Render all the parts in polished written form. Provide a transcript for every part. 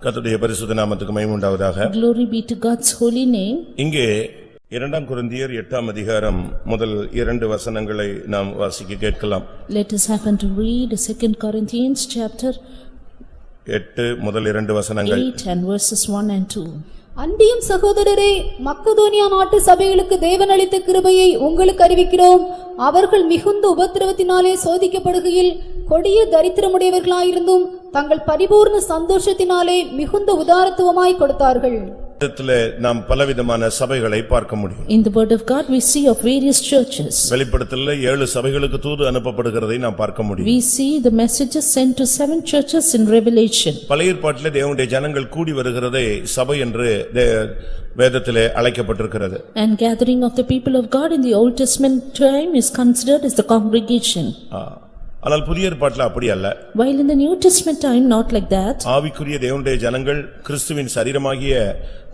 கர்த்தருடைய பரிசுத்த நாமத்துக்கு மகிமை உண்டாவதாக. Glory be to God's holy name. இங்கே 2 கொரிந்தியர் 8 அதிகாரம் முதல் 2 வசனங்களை நாம் வாசிக்க கேட்கலாம். Let us happen to read 2 Corinthians chapter 8 முதல் 2 வசனங்கள். 8 and verses 1 and 2. அன்றியும் சகோதரரே, மக்கதோனியா நாட்டு சபைகளுக்கு தேவன் அளித்த கிருபையை உங்களுக்கு அறிவிக்கிறோம். அவர்கள் மிகுந்த உபத்திரவத்தினாலே சோதிக்கப்படுகையில் கொடிய தரித்திரமுடையவர்களாயிருந்தும் தங்கள் பரிபூர்ண சந்தோஷத்தினாலே மிகுந்த உதாரத்துவமாய் கொடுத்தார்கள். நாம் பலவிதமான சபைகளை பார்க்க முடியும். In the word of God we see of various churches. வெளிப்படுத்தலில் 7 சபைகளுக்கு தூது அனுப்பப்படுகிறதை நாம் பார்க்க முடியும். We see the messages sent to 7 churches in Revelation. பழைய ஏற்பாட்டிலே தேவனுடைய ஜனங்கள் கூடி வருகிறதை சபை என்று வேதத்திலே அழைக்கப்பட்டிருக்கிறது. And gathering of the people of God in the Old Testament time is considered as the congregation. ஆனால் புதிய ஏற்பாட்டில் அப்படி அல்ல. While in the New Testament time not like that. ஆவிக்குரிய தேவனுடைய ஜனங்கள் கிறிஸ்துவின் சரீரமாகிய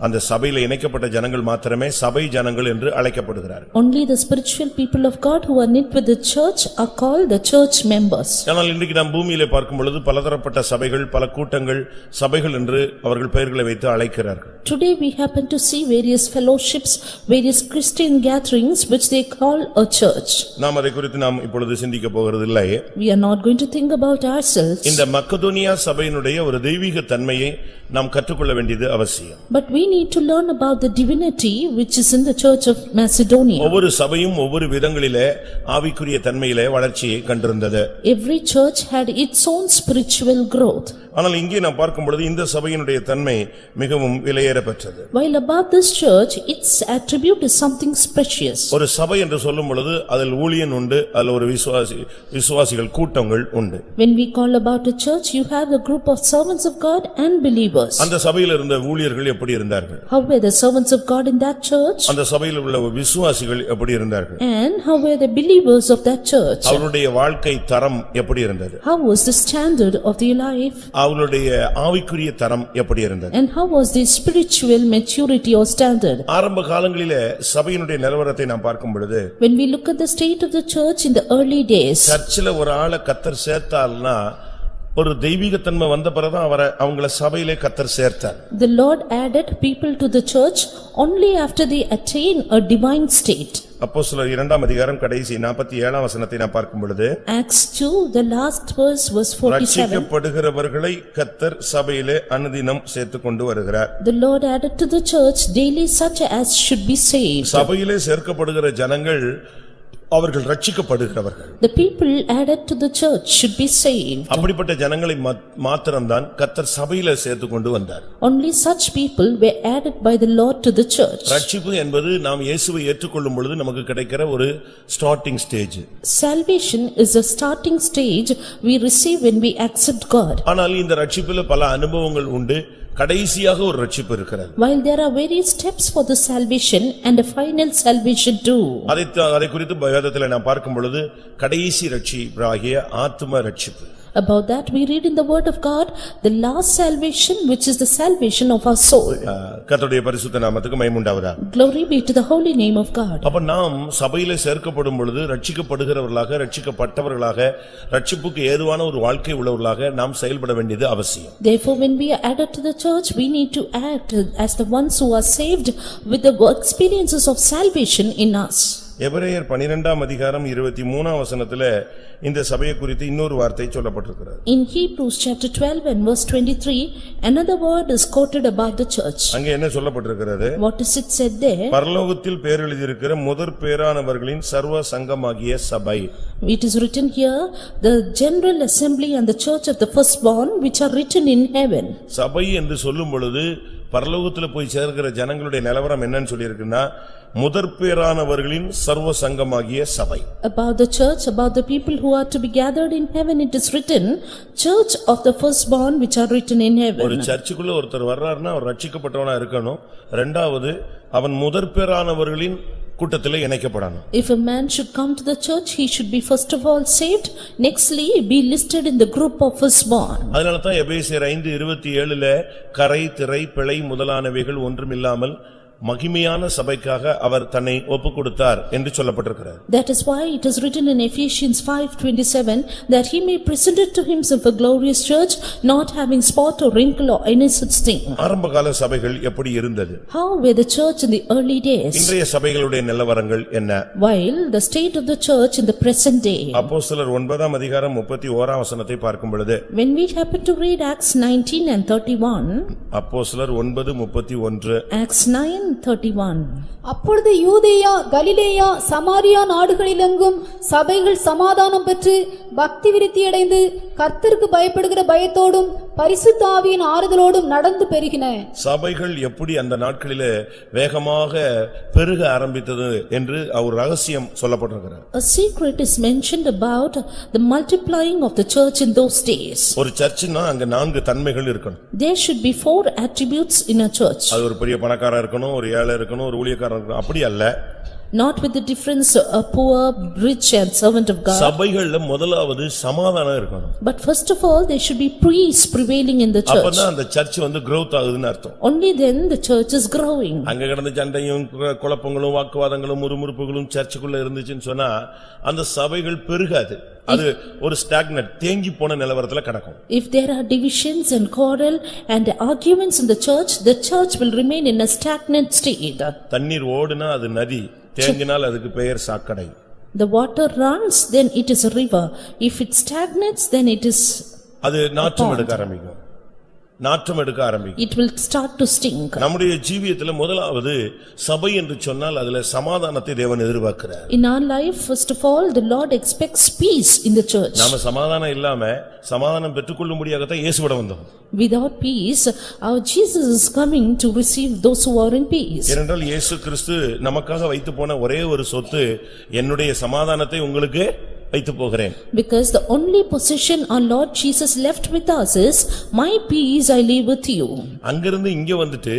அந்த சபையில இணைக்கப்பட்ட ஜனங்கள் மாத்திரமே சபை ஜனங்கள் என்று அழைக்கப்படுகிறார்கள். Only the spiritual people of God who are knit with the church are called the church members. ஆனால் இன்றைக்கு நாம் பூமியிலே பார்க்கும் பொழுது பலதரப்பட்ட சபைகள், பல கூட்டங்கள் சபைகள் என்று அவர்கள் பெயர்களை வைத்து அழைக்கிறார்கள். Today we happen to see various fellowships, various Christian gatherings which they call a church. நாம் அதை குறித்து நாம் இப்பொழுது சிந்திக்க போகிறது இல்லை. We are not going to think about ourselves. இந்த மக்கதோனியா சபையினுடைய ஒரு தெய்வீக தன்மையை நாம் கற்றுக்கொள்ள வேண்டியது அவசியம். But we need to learn about the divinity which is in the church of Macedonia. ஒவ்வொரு சபையும் ஒவ்வொரு விதங்களிலே ஆவிக்குரிய தன்மையிலே வளர்ச்சியை கண்டிருந்தது. Every church had its own spiritual growth. ஆனால் இங்கே நாம் பார்க்கும் பொழுது இந்த சபையினுடைய தன்மை மிகவும் விலையேறப்பெற்றது. While about this church its attribute is something precious. ஒரு சபை என்று சொல்லும் பொழுது அதில் ஊழியன் உண்டு, அதில் ஒரு விசுவாசிகள் கூட்டங்கள் உண்டு. When we call about a church you have a group of servants of God and believers. அந்த சபையில் இருந்த ஊழியர்கள் எப்படி இருந்தார்கள்? How were the servants of God in that church? அந்த சபையில் உள்ள விசுவாசிகள் எப்படி இருந்தார்கள்? And how were the believers of that church? அவருடைய வாழ்க்கை தரம் எப்படி இருந்தது? How was the standard of their life? அவருடைய ஆவிக்குரிய தரம் எப்படி இருந்தது? And how was the spiritual maturity or standard? ஆரம்ப காலங்களிலே சபையினுடைய நிலவரத்தை நாம் பார்க்கும் பொழுது When we look at the state of the church in the early days, சர்ச்சில் ஒரு ஆளை கர்த்தர் சேர்த்தால்னா ஒரு தெய்வீகத்தன்மை வந்த பிறகுதான் அவங்கள சபையிலே கர்த்தர் சேர்த்தார். The Lord added people to the church only after they attain a divine state. அப்போஸ்தலர் 2 அதிகாரம் கடைசி 47 வசனத்தை நாம் பார்க்கும் பொழுது Acts 2 the last verse was 47. ரட்சிக்கப்படுகிறவர்களை கர்த்தர் சபையிலே அனுதினம் சேர்த்துக் கொண்டு வருகிறார். The Lord added to the church daily such as should be saved. சபையிலே சேர்க்கப்படுகிற ஜனங்கள் அவர்கள் ரட்சிக்கப்படுகிறவர்கள். The people added to the church should be saved. அப்படிப்பட்ட ஜனங்களை மாத்திரம்தான் கர்த்தர் சபையிலே சேர்த்துக் கொண்டு வந்தார். Only such people were added by the Lord to the church. ரட்சிப்பு என்பது நாம் இயேசுவை ஏற்றுக்கொள்ளும் பொழுது நமக்கு கிடைக்கிற ஒரு starting stage. Salvation is a starting stage we receive when we accept God. ஆனால் இந்த ரட்சிப்பில் பல அனுபவங்கள் உண்டு. கடைசியாக ஒரு ரட்சிப்பு இருக்கிறது. While there are various steps for the salvation and a final salvation too. அதை குறித்து வேதத்திலே நாம் பார்க்கும் பொழுது கடைசி ரட்சிப்பாகிய ஆத்தும ரட்சிப்பு. About that we read in the word of God the last salvation which is the salvation of our soul. கர்த்தருடைய பரிசுத்த நாமத்துக்கு மகிமை உண்டாவதாக. Glory be to the holy name of God. அப்ப நாம் சபையிலே சேர்க்கப்படும் பொழுது ரட்சிக்கப்படுகிறவர்களாக, ரட்சிக்கப்பட்டவர்களாக, ரட்சிப்புக்கு ஏதுவான ஒரு வாழ்க்கை உள்ளவர்களாக நாம் செயல்பட வேண்டியது அவசியம். Therefore when we are added to the church we need to act as the ones who are saved with the experiences of salvation in us. எபிரேயர் 12 அதிகாரம் 23 வசனத்திலே இந்த சபையை குறித்து இன்னொரு வார்த்தை சொல்லப்பட்டிருக்கிறது. In Hebrews chapter 12 and verse 23 another word is quoted about the church. அங்க என்ன சொல்லப்பட்டிருக்கிறது? What is it said there? பரலோகத்தில் பேர் எழுதியிருக்கிற முதற் பேரானவர்களின் சர்வ சங்கமாகிய சபை. It is written here the general assembly and the church of the firstborn which are written in heaven. சபை என்று சொல்லும் பொழுது பரலோகத்துல போய் சேர்க்கிற ஜனங்களுடைய நிலவரம் என்னன்னு சொல்லி இருக்குன்னா முதற்பேரானவர்களின் சர்வ சங்கமாகிய சபை. About the church, about the people who are to be gathered in heaven, it is written church of the firstborn which are written in heaven. ஒரு சர்ச்சுக்குள்ள ஒருத்தர் வர்றாருன்னா அவர் ரட்சிக்கப்பட்டவனா இருக்கணும். இரண்டாவது அவன் முதற்பேரானவர்களின் கூட்டத்திலே இணைக்கப்படணும். If a man should come to the church he should be first of all saved, nextly be listed in the group of firstborn. அதனால தான் எபேசியர் 5:27 கரை திரை பிழை முதலானவைகள் ஒன்றுமில்லாமல் மகிமையான சபைக்காக அவர் தன்னை ஒப்புக்கொடுத்தார் என்று சொல்லப்பட்டிருக்கிறது. That is why it is written in Ephesians 5:27 that he may present it to himself a glorious church, not having spot or wrinkle or any such thing. ஆரம்பகால சபைகள் எப்படி இருந்தது? How were the church in the early days? இன்றைய சபைகளுடைய நிலவரங்கள் என்ன? While the state of the church in the present day. அப்போஸ்தலர் 9ஆம் அதிகாரம் 31ஆம் வசனத்தை பார்க்கும் பொழுது, When we happen to read Acts 19 and 31, அப்போஸ்தலர் 9:31, Acts 9:31. அப்பொழுது யூதேயா கலிலேயா சமாரியா நாடுகளிலெங்கும் சபைகள் சமாதானம் பெற்று பக்தி விருத்தியடைந்து கர்த்தருக்கு பயப்படுகிற பயத்தோடும் பரிசுத்த ஆவியின் ஆறுதலோடும் நடந்து பெருகின. சபைகள் எப்படி அந்த நாட்களிலே வேகமாக பெருக ஆரம்பித்தது என்று ஒரு ரகசியம் சொல்லப்பட்டிருக்கிறது. A secret is mentioned about the multiplying of the church in those days. ஒரு சர்ச்சுனா அங்க 4 தன்மைகள் இருக்கணும். There should be 4 attributes in a church. அது ஒரு பெரிய பணக்காரன் இருக்கணும், ஒரு ஏழை இருக்கணும், ஒரு ஊழியக்காரன் இருக்கணும், அப்படி அல்ல. Not with the difference a poor, rich and servant of God. சபைகள்ல முதலாவது சமாதானம் இருக்கணும். But first of all, there should be peace prevailing in the church. அப்பதான் அந்த சர்ச் growth ஆகுதுன்னு அர்த்தம். Only then the church is growing. அங்க கிடந்த சண்டையும் குழப்பங்களும் வாக்குவாதங்களும் முறுமுறுப்புகளும் சர்ச்சுக்குள்ள இருந்துச்சுன்னு சொன்னா அந்த சபைகள் பெருகாது. அது ஒரு ஸ்டாக்னட் தேங்கி போன நிலவரத்துல கிடக்கும். If there are divisions and quarrel and arguments in the church will remain in a stagnant state. தண்ணீர் ஓடுனா அது நதி, தேங்கினால் அதுக்கு பெயர் சாக்கடை. The water runs, then it is a river. If it stagnates, then it is அது நாற்றம் எடுக்க ஆரம்பிக்கும். It will start to stink. நம்முடைய ஜீவியத்துல முதலாவது சபை என்று சொன்னால் அதுல சமாதானத்தை தேவன் எதிர்பார்க்கிறார். In our life, first of all, the Lord expects peace in the church. நாம சமாதானம் இல்லாம சமாதானம் பெற்றுக்கொள்ளும்படியாக தான் இயேசுவிடம் வந்தோம். Without peace, our Jesus is coming to receive those who are in peace. ஏனென்றால் இயேசு கிறிஸ்து நமக்காக வைத்து போன ஒரே ஒரு சொத்து, என்னுடைய சமாதானத்தை உங்களுக்கு வைத்து போகிறேன். Because the only possession our Lord Jesus left with us is, my peace I leave with you. அங்கிருந்து இங்க வந்துட்டு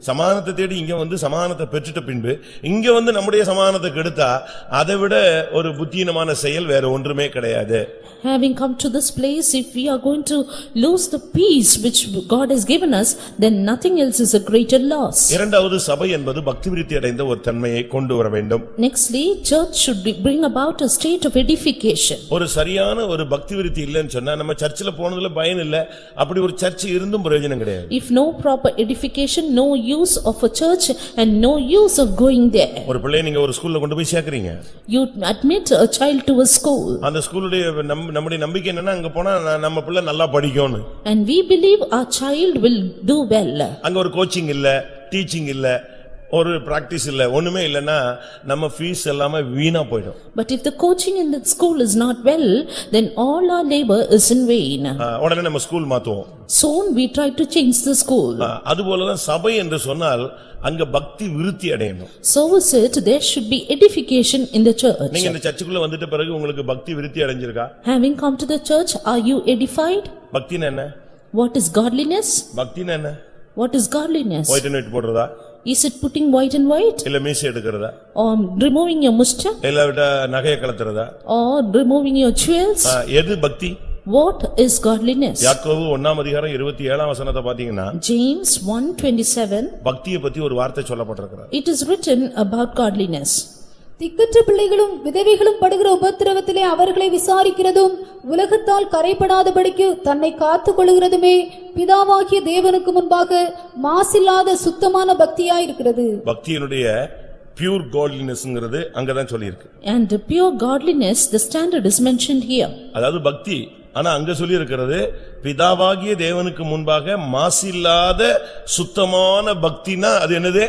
சமாதானத்தை தேடி இங்க வந்து சமாதானத்தை பெற்றுட்ட பின்பு இங்க வந்து நம்முடைய சமாதானத்தை கெடுத்தா அதை விட ஒரு புத்தியீனமான செயல் வேற ஒன்றுமே கிடையாது. Having come to this place, if we are going to lose the peace which God has given us, then nothing else is a greater loss. இரண்டாவது சபை என்பது பக்தி விருத்தி அடைந்த ஒரு தன்மையை கொண்டு வர வேண்டும். Nextly, church should bring about a state of edification. ஒரு சரியான ஒரு பக்தி விருத்தி இல்லைன்னு சொன்னா நம்ம சர்ச்சில் போனதுல பயன் இல்ல, அப்படி ஒரு சர்ச் இருந்தும் பிரயோஜனம் கிடையாது. If no proper edification, no use of a church and no use of going there. ஒரு பிள்ளையை நீங்க ஒரு ஸ்கூல்ல கொண்டு போய் சேர்க்கறீங்க. You admit a child to a school. அந்த ஸ்கூலுடைய நம்முடைய நம்பிக்கை என்னன்னா அங்க போனா நம்ம பிள்ளை நல்லா படிக்கும்னு. And we believe our child will do well. அங்க ஒரு கோச்சிங் இல்ல, டீச்சிங் இல்ல, ஒரு பிராக்டிஸ் இல்ல, ஒண்ணுமே இல்லனா நம்ம ஃபீஸ் எல்லாமே வீணா போய்டும். But if the coaching in that school is not well, then all our labor is in vain. உடனே நம்ம school மாத்துவோம். Soon we try to change the school. அதுபோல தான் சபை என்று சொன்னால் அங்க பக்தி விருத்தி அடையணும். So is it, there should be edification in the church. நீங்க இந்த சர்ச்சுக்குள்ள வந்துட்ட பிறகு உங்களுக்கு பக்தி விருத்தி அடைஞ்சிருக்கா? Having come to the church, are you edified? பக்தினா என்ன? What is godliness? பக்தினா என்ன? What is godliness? White and white போடுறதா? Is it putting white and white? இல்ல மீசை எடுக்கிறதா? Or removing your mustache? இல்ல விட நகையை கலத்துறதா? Or removing your jewels? எது பக்தி? What is godliness? யாக்கோபு 1ஆம் அதிகாரம் 27ஆம் வசனத்தை பாத்தீங்கன்னா James 1:27. பக்தியை பத்தி ஒரு வார்த்தை சொல்லப்பட்டிருக்கிறது. It is written about godliness. திக்கற்ற பிள்ளைகளும் விதவைகளும் படுகிற உபத்திரவத்திலே அவர்களை விசாரிக்கிறதும் உலகத்தால் கரைபடாதபடிக்கு தன்னை காத்துக் கொள்கிறதுமே பிதாவாகிய தேவனுக்கு முன்பாக மாசில்லாத சுத்தமான பக்தியாயிருக்கிறது. பக்தியினுடைய பியூர் godlinessங்கிறது அங்கதான் சொல்லியிருக்கு. And the pure godliness, the standard is mentioned here. அதாவது பக்தி, ஆனா அங்க சொல்லி இருக்கிறது பிதாவாகிய தேவனுக்கு முன்பாக மாசில்லாத சுத்தமான பக்தினா அது என்னது?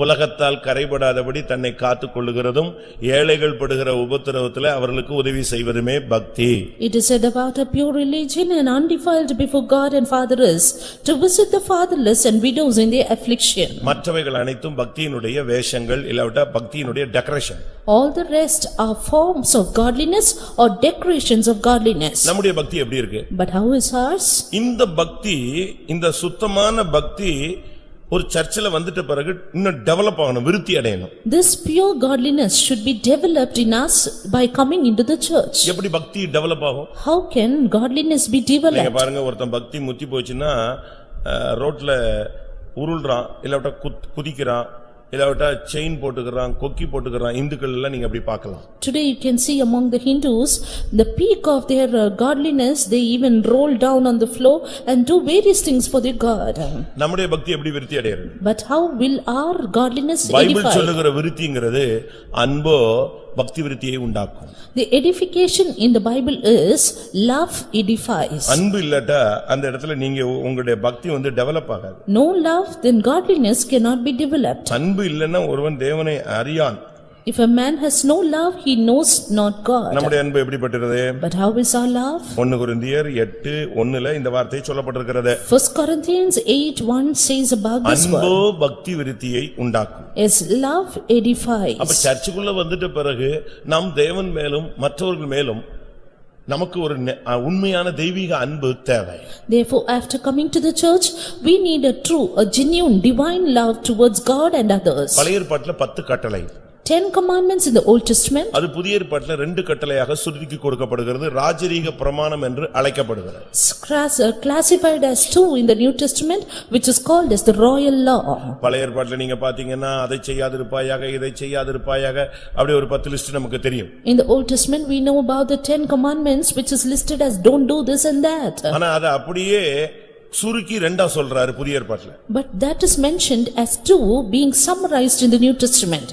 உலகத்தால் கரைபடாதபடி தன்னை காத்துக் கொள்ளுகிறதும் ஏழைகள் படுகிற உபத்திரவத்தில் அவர்களுக்கு உதவி செய்வதுமே பக்தி. It is said about a pure religion and undefiled before God and Father is to visit the fatherless and widows in their affliction. மற்றவைகள் அனைத்தும் பக்தியினுடைய வேஷங்கள், இல்லாவிட்டா பக்தியினுடைய decoration. All the rest are forms of godliness or decorations of godliness. நம்முடைய பக்தி எப்படி இருக்கு? But how is ours? இந்த பக்தி, இந்த சுத்தமான பக்தி ஒரு சர்ச்சில் வந்துட்ட பிறகு இன்னும் டெவலப் ஆகணும், விருத்தி அடையணும். This pure godliness should be developed in us by coming into the church. எப்படி பக்தி டெவலப் ஆகும்? How can godliness be நீங்க developed? பாருங்க, ஒருத்தன் பக்தி முத்தி போச்சுன்னா ரோட்ல உருள்றான், இல்லாவிட்டா குதிக்கிறான், இல்லாவிட்டா செயின் போட்டுக்கறான், கொக்கி போட்டுக்கறான். இந்துக்கள் எல்லாம் நீங்க அப்படி பார்க்கலாம். Today you can see among the Hindus, the peak of their godliness, they even roll down on the floor and do various things for their God. நம்முடைய பக்தி எப்படி விருத்தி அடைகிறது? But how will our godliness Bible edify? சொல்லுகிற விருத்திங்கிறது அன்போ பக்தி விருத்தியை உண்டாக்கும். The edification in the Bible is love edifies. அன்பு இல்லட்டா அந்த இடத்துல நீங்க உங்களுடைய பக்தி டெவலப் ஆகாது. No love, then godliness cannot be developed. அன்பு இல்லன்னா ஒருவன் தேவனை அறியான். If a man has no love, he knows not God. நம்முடைய அன்பு எப்படிப்பட்டது? But how is our love? 1 கொரிந்தியர் 8:1ல இந்த வார்த்தை சொல்லப்பட்டிருக்கிறது. 1 Corinthians 8:1 says about this word. அன்போ பக்தி விருத்தியை உண்டாக்கும். Yes, love edifies. அப்ப சர்ச்சுக்குள்ள வந்துட்ட பிறகு நாம் தேவன் மேலும் மற்றவர்கள் மேலும் நமக்கு ஒரு உண்மையான தெய்வீக அன்பு தேவை. Therefore, after coming to the church, we need a true, a genuine divine love towards God and others. பழைய ஏற்பாட்டில 10 கட்டளை. 10 commandments in the Old Testament. அது புதிய ஏற்பாட்டில 2 கட்டளையாக சுருக்கி கொடுக்கப்படுகிறது. ராஜரீக பிரமாணம் என்று அழைக்கப்படுகிறது. Classified as 2 in the New Testament, which is called as the royal law. பழைய ஏற்பாட்டில நீங்க பாத்தீங்கன்னா அதை செய்யாதிருப்பாயாக, இதை செய்யாதிருப்பாயாக, அப்படி ஒரு 10 லிஸ்ட் நமக்கு தெரியும். In the Old Testament, we know about the 10 commandments, which is listed as don't do this and that. ஆனா அது அப்படியே சுருக்கி ரெண்டா சொல்றாரு புதிய ஏற்பாட்டில. But that is mentioned as 2 being summarized in the New Testament.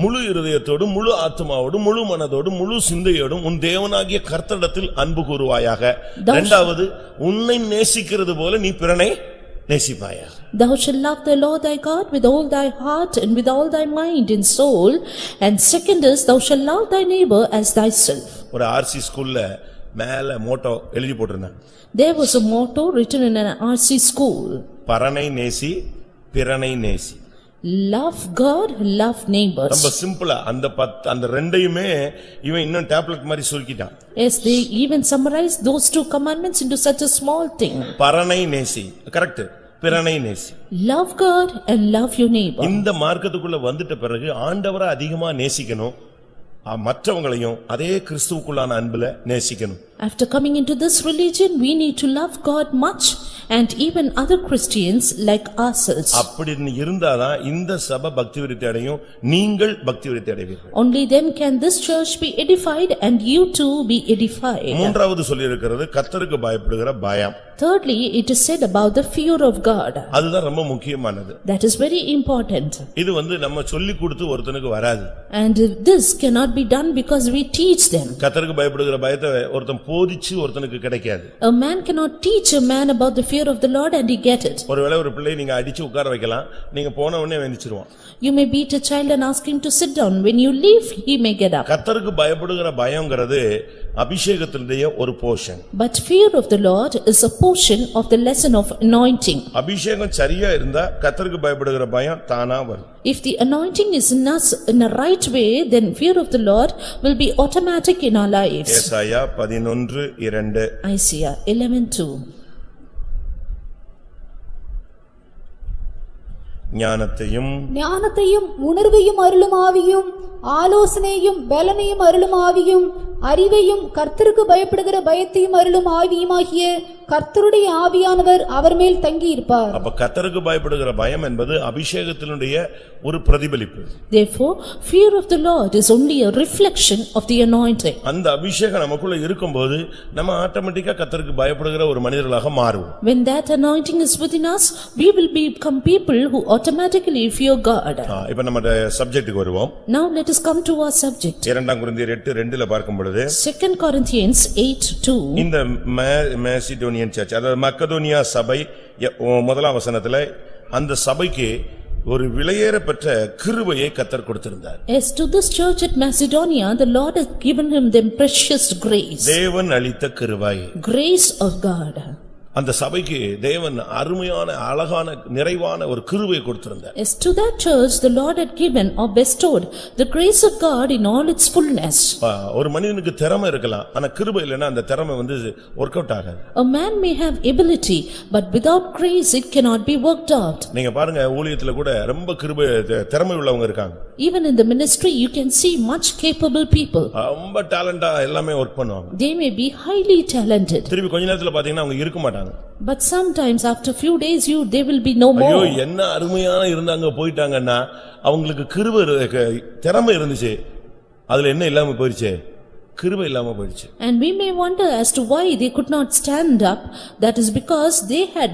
முழு இருதயத்தோடு, முழு ஆத்துமாவோடு, முழு மனதோடு, முழு சிந்தையோடும் உன் தேவனாகிய கர்த்தரிடத்தில் அன்பு கூறுவாயாக. இரண்டாவது, உன்னை நேசிக்கிறது போல நீ பிறனை நேசிப்பாயாக. Thou shalt love the Lord thy God with all thy heart and with all thy mind and soul. And second is, thou shalt love thy neighbor as thyself. ஒரு RC ஸ்கூல்ல மேல மோட்டோ எழுதி போட்டிருந்தாங்க. There was a motto written in an RC school. பரனை நேசி, பிறனை நேசி. Love God, love neighbors. ரொம்ப சிம்பிளா அந்த ரெண்டையுமே இவன் இன்னும் டேப்லெட் மாதிரி சுருக்கிட்டான். Yes, they even summarized those 2 commandments into such a small thing. பரனை நேசி, கரெக்ட். பிறனை நேசி. Love God and love your neighbor. இந்த மார்க்கத்துக்குள்ள வந்துட்ட பிறகு ஆண்டவரை அதிகமா நேசிக்கணும், மற்றவங்களையும் அதே கிறிஸ்துவுக்குள்ளான அன்புல நேசிக்கணும். After coming into this religion, we need to love God much and even other Christians like ourselves. அப்படி இருந்தாதான் இந்த சபை பக்தி விருத்தி அடையும், நீங்கள் பக்தி விருத்தி அடைவீர்கள். Only then can this church be edified and you too be edified. மூன்றாவது சொல்லி இருக்கிறது கர்த்தருக்கு பயப்படுகிற பயம். Thirdly, it is said about the fear of God. அதுதான் ரொம்ப முக்கியமானது. That is very important. இது நம்ம சொல்லி கொடுத்து ஒருத்தனுக்கு வராது. And this cannot be done because we teach them. கர்த்தருக்கு பயப்படுகிற பயத்தை ஒருத்தன் போதிச்சு ஒருத்தனுக்கு கிடைக்காது. A man cannot teach a man about the fear of the Lord and he get it. ஒருவேளை ஒரு பிள்ளை நீங்க அடிச்சு உட்கார வைக்கலாம், நீங்க போன உடனே வெந்திச்சிருவான். You may beat a child and ask him to sit down. When you leave, he may get up. கர்த்தருக்கு பயப்படுகிற பயம்ங்கிறது அபிஷேகத்தினுடைய ஒரு portion. But fear of the Lord is a portion of the lesson of anointing. அபிஷேகம் சரியா இருந்தா கர்த்தருக்கு பயப்படுகிற பயம் தானா வரும். If the anointing is in us in a right way, then fear of the Lord will be automatic in our lives. ஏசாயா 11:2. Isaiah 11:2. ஞானத்தையும் உணர்வையும் அருளும் ஆவியும், ஆலோசனையும் பலனையும் அருளும் ஆவியும், அறிவையும் கர்த்தருக்கு பயப்படுகிற பயத்தையும் அருளும் ஆவியுமாகிய கர்த்தருடைய ஆவியானவர் அவர் மேல் தங்கி இருப்பார். அப்ப கர்த்தருக்கு பயப்படுகிற பயம் என்பது அபிஷேகத்தினுடைய ஒரு பிரதிபலிப்பு. Therefore, fear of the Lord is only a reflection of the anointing. அந்த அபிஷேகம் நமக்குள்ள இருக்கும்போது நம்ம ஆட்டோமேட்டிக்கா கர்த்தருக்கு பயப்படுகிற ஒரு மனிதர்களாக மாறுவோம். When that anointing is within us, we will become people who automatically fear God. இப்ப நம்ம சப்ஜெக்ட்டுக்கு வருவோம். Now let us come to our subject. 2 கொரிந்தியர் 8:2 பார்க்கும் பொழுது 2 Corinthians 8:2. இந்த மேசிடோனியன் சர்ச், அதாவது மக்கதோனியா சபை, முதலாம் வசனத்துல அந்த சபைக்கு ஒரு விலையேற பெற்ற கிருபையை கர்த்தர் கொடுத்திருந்தார். As to this church at Macedonia, the Lord has given him the precious grace. தேவன் அளித்த கிருபை. Grace of God. அந்த சபைக்கு தேவன் அருமையான அழகான நிறைவான ஒரு கிருபையை கொடுத்திருந்தார். As to that church, the Lord had given or bestowed the grace of God in all its fullness. ஒரு மனிதனுக்கு திறமை இருக்கலாம், ஆனா கிருபை இல்லைன்னா அந்த திறமை வொர்க் அவுட் ஆகாது. A man may have ability, but without grace it cannot be worked out. நீங்க பாருங்க, ஊழியத்துல கூட ரொம்ப கிருபை திறமை உள்ளவங்க இருக்காங்க. Even in the ministry you can see much capable people. ரொம்ப டாலண்டா எல்லாமே வொர்க் பண்ணுவாங்க. They may be highly talented. திருப்பி கொஞ்ச நேரத்துல பாத்தீங்கன்னா அவங்க இருக்க மாட்டாங்க. மாட்டாங்க. But sometimes after few days they will be no ஐயோ more. என்ன அருமையான இருந்தாங்க போயிட்டாங்கன்னா அவங்களுக்கு திறமை இருந்துச்சு, அதுல என்ன இல்லாம போயிடுச்சு, கிருபை இல்லாம போயிடுச்சு. And we may wonder as to why they could not stand up. That is because they had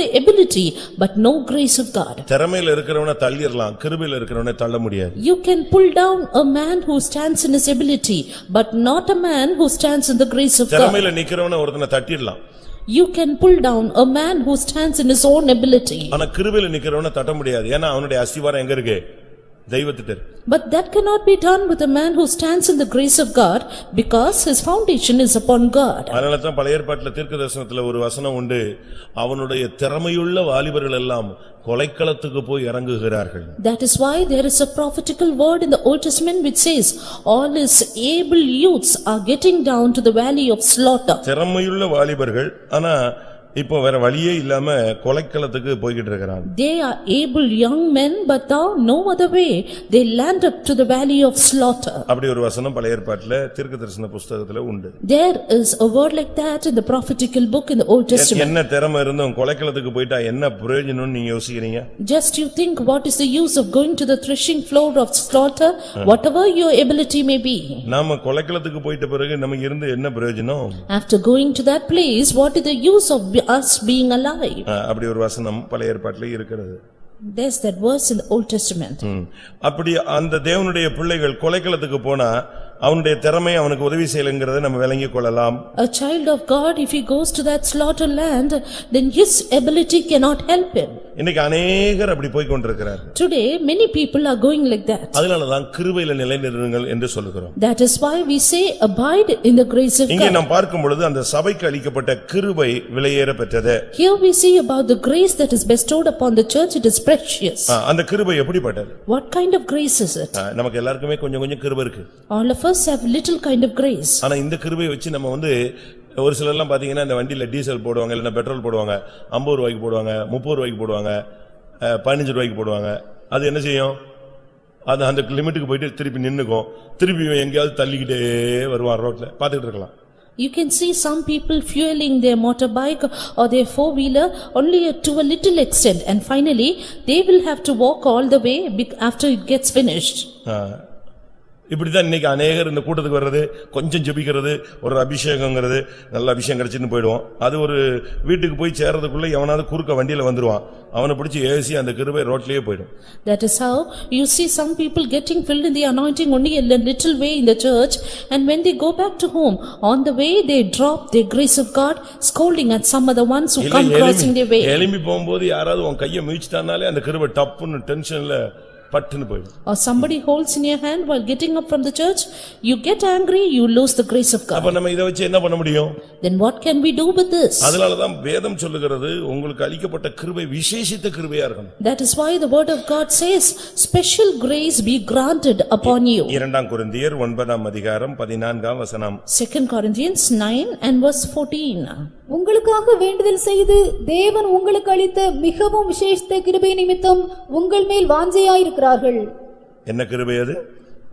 the ability but no grace of God. திறமையில இருக்கிறவனை தள்ளிரலாம், கிருபையில இருக்கிறவனை தள்ள முடியாது. You can pull down a man who stands in his ability but not a man who stands in the grace of God. திறமையில நிக்கிறவனை ஒருத்தனை தட்டிரலாம். You can pull down a man who stands in his own ability. ஆனா கிருபையில நிக்கிறவனை தட்ட முடியாது. ஏன்னா அவனுடைய அஸ்திவாரம் எங்க இருக்கு? தெய்வத்திட்ட. But that cannot be done with a man who stands in the grace of God because his foundation is upon God. அதனால தான் பழைய ஏற்பாட்டில் தீர்க்கதரிசனத்துல ஒரு வசனம் உண்டு, அவனுடைய திறமையுள்ள வாலிபர்கள் எல்லாம் கொலைக்களத்துக்கு போய் இறங்குகிறார்கள். That is why there is a prophetical word in the Old Testament which says all his able youths are getting down to the valley of slaughter. திறமையுள்ள வாலிபர்கள் ஆனா இப்போ வேற வழியே இல்லாம கொலைக்களத்துக்கு போய்கிட்டு இருக்காங்க. They are able young men but now no other way they land up to the valley of slaughter. அப்படி ஒரு வசனம் பழைய ஏற்பாட்டில் தீர்க்கதரிசன புத்தகத்துல உண்டு. There is a word like that in the prophetical book in the Old Testament. என்ன திறமை இருந்தும் கொலைக்களத்துக்கு போயிட்டா என்ன பிரயோஜனம்னு நீங்க யோசிக்கிறீங்க? Just you think what is the use of going to the threshing floor of slaughter, whatever your ability may be. நாம கொலைக்களத்துக்கு போயிட்ட பிறகு நமக்கு இருந்து என்ன பிரயோஜனம்? After going to that place, what is the use of us being alive? அப்படி ஒரு வசனம் பழைய ஏற்பாட்டில் இருக்கிறது. There's that verse in the Old Testament. அப்படி அந்த தேவனுடைய பிள்ளைகள் கொலைக்களத்துக்கு போனா அவனுடைய திறமை அவனுக்கு உதவி செய்யலங்கிறதை நம்ம விளங்கிக் கொள்ளலாம். A child of God, if he goes to that slaughter land, then his ability cannot help him. இன்னைக்கு अनेகர் அப்படி போய் கொண்டிருக்கிறார்கள். Today many people are going like that. அதனால தான் கிருபையில நிலைநிறுங்கள் என்று சொல்கிறோம். That is why we say abide in the grace of God. இங்கே நாம் பார்க்கும் பொழுது அந்த சபைக்கு அளிக்கப்பட்ட கிருபை விலையேற பெற்றது. Here we see about the grace that is bestowed upon the church, it is precious. அந்த கிருபை எப்படிப்பட்டது? What kind of grace is it? நமக்கு எல்லாருக்குமே கொஞ்சம் கொஞ்சம் கிருபை இருக்கு. All of us have little kind of grace. ஆனா இந்த கிருபையை வச்சு நம்ம ஒரு சிலர் எல்லாம் பாத்தீங்கன்னா இந்த வண்டியில டீசல் போடுவாங்க, இல்லன்னா பெட்ரோல் போடுவாங்க, 50 ரூபாய்க்கு போடுவாங்க, 30 ரூபாய்க்கு போடுவாங்க, 15 ரூபாய்க்கு போடுவாங்க. அது என்ன செய்யும்? அது அந்த லிமிட்டுக்கு போயிட்டு திருப்பி நின்னுக்கும், திருப்பி எங்கேயாவது தள்ளிக்கிட்டே வருவான் ரோட்ல, பாத்துக்கிட்டு இருக்கலாம். You can see some people fueling their motorbike or their four-wheeler only to a little extent, and finally they will have to walk all the way after it gets finished. இப்படிதான் இன்னைக்கு अनेகர் இந்த கூட்டத்துக்கு வர்றது, கொஞ்சம் ஜெபிக்கிறது, ஒரு அபிஷேகம்ங்கிறது, நல்ல அபிஷேகம் கிடைச்சின்னு போய்டுவோம். அது ஒரு வீட்டுக்கு போய் சேர்றதுக்குள்ள எவனாவது குறுக்க வண்டியில வந்துருவான், அவனை பிடிச்சி ஏசி அந்த கிருபை ரோட்லயே போய்டும். That is how you see some people getting filled in the anointing only a little way in the church, and when they go back to home, on the way they drop the grace of God, scolding at some other ones who come crossing their way. எலும்பி போகும்போது யாராவது உன் கையை மீச்சிட்டானாலே அந்த கிருபை டப்புன்னு டென்ஷன்ல பட்டுன்னு போய்டும். Or somebody holds in your hand while getting up from the church, you get angry, you lose the grace of God. அப்ப நம்ம இத வச்சு என்ன பண்ண முடியும்? Then what can we do with this? அதனால தான் வேதம் சொல்லுகிறது உங்களுக்கு அளிக்கப்பட்ட கிருபை விசேஷித்த கிருபையா இருக்கணும். That is why the word of God says special grace be granted upon you. 2 கொரிந்தியர் 9ஆம் அதிகாரம் 14ஆம் வசனம். 2 Corinthians 9 and verse 14. உங்களுக்காக வேண்டுதல் செய்து தேவன் உங்களுக்கு அளித்த மிகவும் விசேஷித்த கிருபை நிமித்தம் உங்கள் மேல் வாஞ்சையாயிருக்கிறார்கள். என்ன கிருபை அது?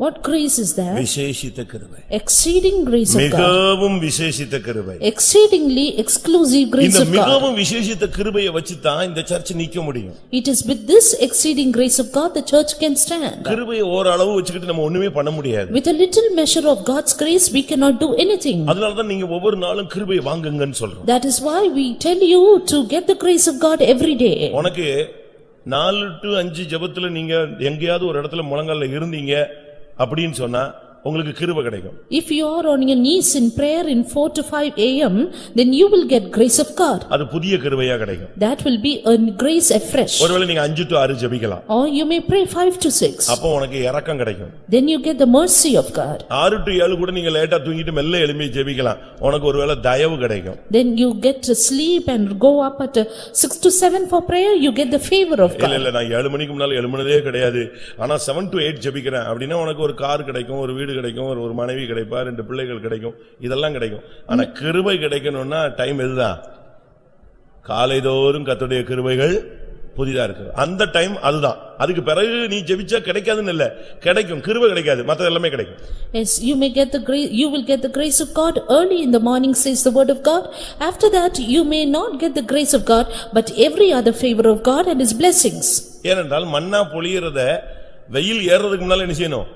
What grace is that? விசேஷித்த கிருபை. Exceeding grace of God. மிகவும் விசேஷித்த கிருபை. Exceedingly exclusive grace of God. இந்த மிகவும் விசேஷித்த கிருபையை வச்சு தான் இந்த சர்ச் நிக்க முடியும். It is with this exceeding grace of God the church can stand. கிருபையை ஒரு அளவு வச்சுக்கிட்டு நம்ம ஒண்ணுமே பண்ண முடியாது. With a little measure of God's grace we cannot do anything. அதனால தான் நீங்க ஒவ்வொரு நாளும் கிருபையை வாங்குங்கன்னு சொல்றோம். That is why we tell you to get the grace of God every day. உனக்கு 4 to 5 ஜெபத்துல நீங்க எங்கயாவது ஒரு இடத்துல முழங்கால்ல இருந்தீங்க அப்படினு சொன்னா உங்களுக்கு கிருபை கிடைக்கும். If you are on your knees in prayer in 4 to 5 a.m. then you will get grace of God. அது புதிய கிருபையா கிடைக்கும். That will be a grace afresh. ஒருவேளை நீங்க 5 to 6 ஜெபிக்கலாம். Or you may pray 5 to 6. அப்போ உனக்கு இரக்கம் கிடைக்கும். Then you get the mercy of God. 6 to 7 கூட நீங்க லேட்டா தூங்கிட்டு மெல்ல எழும்பி ஜெபிக்கலாம். உனக்கு ஒருவேளை தயவு கிடைக்கும். Then you get to sleep and go up at 6 to 7 for prayer, you get the favor of God. இல்ல நான் 7 மணிக்கு முன்னால எழும்பனதே கிடையாது. ஆனா 7 to 8 ஜெபிக்கிறேன் அப்படினா உனக்கு ஒரு கார் கிடைக்கும், ஒரு வீடு கிடைக்கும், ஒரு மனைவி கிடைப்பா, 2 பிள்ளைகள் கிடைக்கும், இதெல்லாம் கிடைக்கும். ஆனா கிருபை கிடைக்கணும்னா டைம் இதுதான். காலைதோறும் கர்த்தருடைய கிருபைகள் புதிதா இருக்கு. அந்த டைம் அதுதான். அதுக்கு பிறகு நீ ஜெபிச்சா கிடைக்காதுன்னு இல்ல, கிடைக்கும். கிருபை கிடைக்காது, மத்த எல்லாமே கிடைக்கும். Yes, you may get the grace, you will get the grace of God early in the morning, says the word of God. After that you may not get the grace of God, but every other favor of God and his blessings. ஏனென்றால் மன்னா பொழியறத வெயில் ஏறதுக்கு முன்னால என்ன செய்யணும்?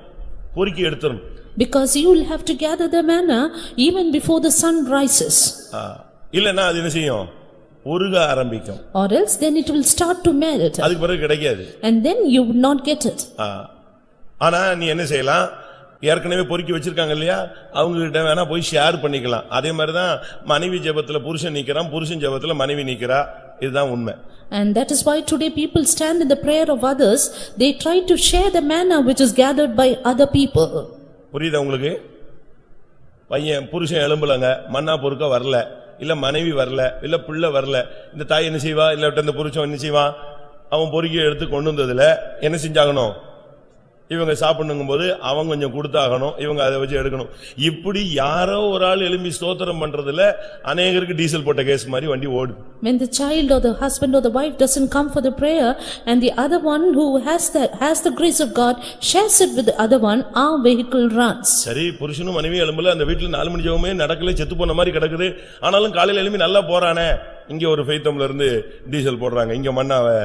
பொறுக்கி எடுத்துறணும். Because you will have to gather the manna even before the sun rises. இல்லன்னா அது என்ன செய்யும்? உருக ஆரம்பிக்கும். Or else then it will start to melt. அதுக்கு பிறகு கிடைக்காது. And then you would not get it. ஆனா நீ என்ன செய்யலாம்? ஏற்கனவே பொறுக்கி வச்சிருக்காங்க இல்லையா, அவங்க கிட்ட வேணா போய் ஷேர் பண்ணிக்கலாம். அதே மாதிரி தான் மனைவி ஜெபத்துல புருஷன் நிக்கிறான், புருஷன் ஜெபத்துல மனைவி நிக்கிறா. இதுதான் உண்மை. And that is why today people stand in the prayer of others. They try to share the manna which is gathered by other people. புரியுதா உங்களுக்கு? பையன் புருஷன் எழும்பலங்க, மன்னா பொறுக்க வரல, இல்ல மனைவி வரல, இல்ல பிள்ளை வரல. இந்த தாய் என்ன செய்வா? இல்ல இந்த புருஷன் என்ன செய்வான்? அவன் பொறுக்கி எடுத்து கொண்டு வந்ததுல என்ன செஞ்சாகணும்? இவங்க சாப்பிடணுங்கும் போது அவங்க கொஞ்சம் கொடுத்தாகணும், இவங்க அதை வச்சு எடுக்கணும். இப்படி யாரோ ஒரு ஆள் எழும்பி ஸ்தோத்திரம் பண்றதுல அநேகருக்கு டீசல் போட்ட கேஸ் மாதிரி வண்டி ஓடுது. When the child or the husband or the wife doesn't come for the prayer and the other one who has the grace of God shares it with the other one, our vehicle runs. சரி, புருஷனும் மனைவி எழும்பல, அந்த வீட்டுல 4 மணி ஜெபமே நடக்கல, செத்து போன மாதிரி கிடக்குது. ஆனாலும் காலையில எழும்பி நல்லா போறானே, இங்க ஒரு ஃபெய்த்தம்ல இருந்து டீசல் போடுறாங்க, இங்க மண்ணாவை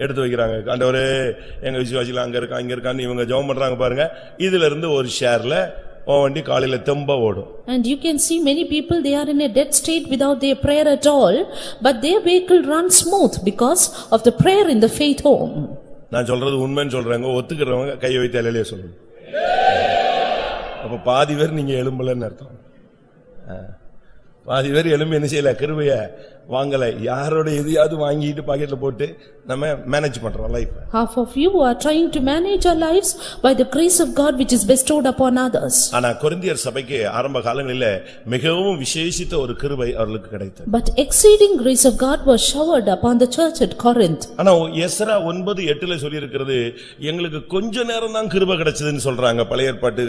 எடுத்து வைக்கிறாங்க. ஆண்டவரே எங்க விசுவாசிகள் அங்க இருக்கா இங்க இருக்கான்னு இவங்க ஜெபம் பண்றாங்க பாருங்க. இதுல இருந்து ஒரு ஷேர்ல வண்டி காலையில தெம்பா ஓடும். And you can see many people, they are in a dead state without their prayer at all, but their vehicle runs smooth because of the prayer in the faith home. நான் சொல்றது உண்மைன்னு சொல்றேங்க, ஒத்துக்கிறவங்க கையை வைத்து அல்லேலூயா சொல்லுங்க. அப்ப பாதி பேர் நீங்க எழும்பலன்னு அர்த்தம். பாதி பேர் எழும்பி என்ன செய்யல? கிருபைய வாங்கல, யாரோட எதையாவது வாங்கிட்டு பாக்கெட்ல போட்டு நம்ம மேனேஜ் பண்றோம் life. Half of you are trying to manage our lives by the grace of God which is bestowed upon others. ஆனா கொரிந்தியர் சபைக்கு ஆரம்ப காலங்களிலே மிகவும் விசேஷித்த ஒரு கிருபை அவர்களுக்கு கிடைத்தது. But exceeding grace of God was showered upon the church at Corinth. ஆனா எஸ்றா 9:8ல சொல்லி இருக்கிறது, எங்களுக்கு கொஞ்ச நேரம் தான் கிருபை கிடைச்சதுன்னு சொல்றாங்க பழைய ஏற்பாட்டு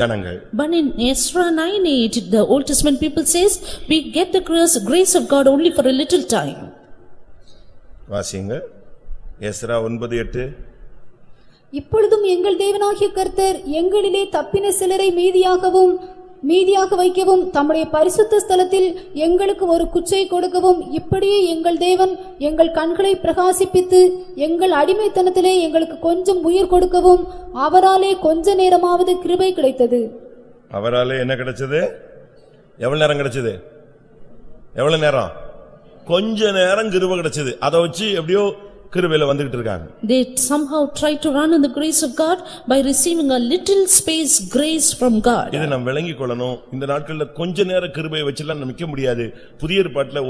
ஜனங்கள். But in Ezra 9:8 the Old Testament people says we get the grace of God only for a little time. வாசிங்க எஸ்றா 9:8. இப்பொழுதும் எங்கள் தேவனாகிய கர்த்தர் எங்களிலே தப்பின சிலரை மீதியாக வைக்கவும் தம்முடைய பரிசுத்த ஸ்தலத்தில் எங்களுக்கு ஒரு குச்சை கொடுக்கவும், இப்படியே எங்கள் தேவன் எங்கள் கண்களை பிரகாசிப்பித்து எங்கள் அடிமைத்தனத்திலே எங்களுக்கு கொஞ்சம் உயிர் கொடுக்கவும் அவராலே கொஞ்ச நேரமாவது கிருபை கிடைத்தது. அவராலே என்ன கிடைச்சது? எவ்வளவு நேரம் கிடைச்சது? எவ்வளவு நேரம்? கொஞ்ச நேரம் கிருபை கிடைச்சது. அதை வச்சு எப்படியோ கிருபையில வந்துகிட்டு இருக்காங்க. They somehow try to run in the grace of God by receiving a little space grace from God. இதை நாம் விளங்கிக் கொள்ளணும். இந்த நாட்கள்ல கொஞ்ச நேர கிருபையை வச்சுலாம் நிக்க முடியாது. புதிய ஏற்பாட்டுல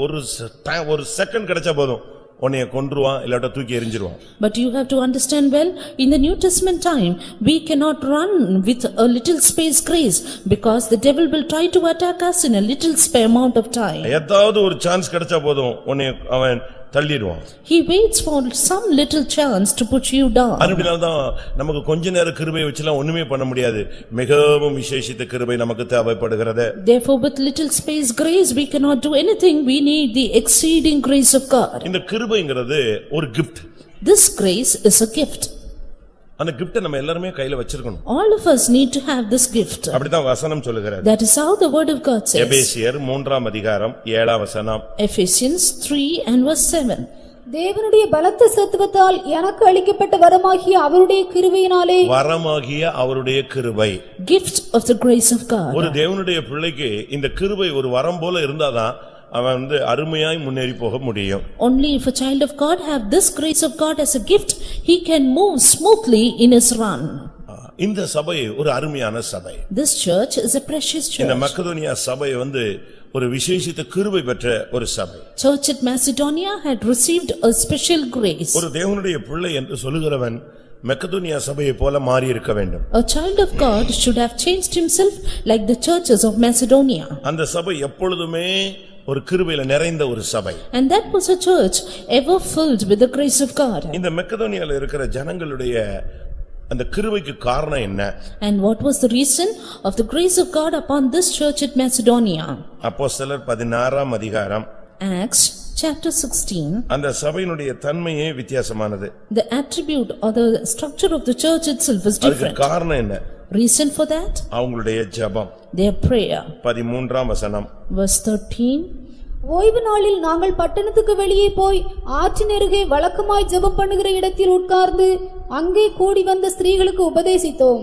ஒரு செகண்ட் கிடைச்சா போதும், உன்னைய கொன்றுவான், இல்லாட்ட தூக்கி எறிஞ்சிருவான். But you have to understand well, in the New Testament time we cannot run with a little space grace because the devil will try to attack us in a little amount of time. ஏதாவது ஒரு chance கிடைச்சா போதும், உன்னைய அவன் தள்ளிடுவான். He waits for some little chance to put you down. அதனாலதான் நமக்கு கொஞ்ச நேர கிருபையை வச்சுலாம் ஒண்ணுமே பண்ண முடியாது. மிகவும் விசேஷித்த கிருபை நமக்கு தேவைப்படுகிறது. Therefore with little space grace we cannot do anything. We need the exceeding grace of God. இந்த கிருபைங்கிறது ஒரு gift. This grace is a gift. அந்த கிஃப்ட் நம்ம எல்லாரும் கையில வச்சிருக்கணும். All of us need to have this gift. அப்படிதான் வசனம் சொல்லுகிறது. That is how the word of God says. எபேசியர் 3:7 Ephesians 3:7. தேவனுடைய பலத்த சத்துவத்தால் எனக்கு அளிக்கப்பட்ட வரமாகிய அவருடைய கிருபை Gift of the grace of God. ஒரு தேவனுடைய பிள்ளைக்கு இந்த கிருபை ஒரு வரம் போல இருந்தாதான் அவன் அருமையாய் முன்னேறி போக முடியும். Only if a child of God have this grace of God as a gift, he can move smoothly in his run. இந்த சபை ஒரு அருமையான சபை. This church is a precious church. இந்த மக்கதோனியா சபை ஒரு விசேஷித்த கிருபை பெற்ற ஒரு சபை. Church at Macedonia had received a special grace. ஒரு தேவனுடைய பிள்ளை என்று சொல்லுகிறவன் மக்கதோனியா சபையை போல மாறி இருக்க வேண்டும். A child of God should have changed himself like the churches of Macedonia. அந்த சபை எப்பொழுதுமே ஒரு கிருபையில நிறைந்த ஒரு சபை. And that was a church ever filled with the grace of God. இந்த மக்கதோனியால இருக்கிற ஜனங்களுடைய அந்த கிருபைக்கு காரணம் என்ன? And what was the reason of the grace of God upon this church at Macedonia? அப்போஸ்தலர் 16 Acts Chapter 16. அந்த சபையினுடைய தன்மையே வித்தியாசமானது. The attribute or the structure of the church itself is அதுக்கு different. காரணம் என்ன? Reason for that? அவங்களுடைய ஜெபம். Their prayer. 13ஆம் வசனம். Verse 13. ஓய்வு நாளில் நாங்கள் பட்டணத்துக்கு வெளியே போய் ஆற்றின் அருகே வழக்கமாய் ஜெபம் பண்ணுகிற இடத்தில் உட்கார்ந்து அங்கே கூடி வந்த ஸ்திரீகளுக்கு உபதேசித்தோம்.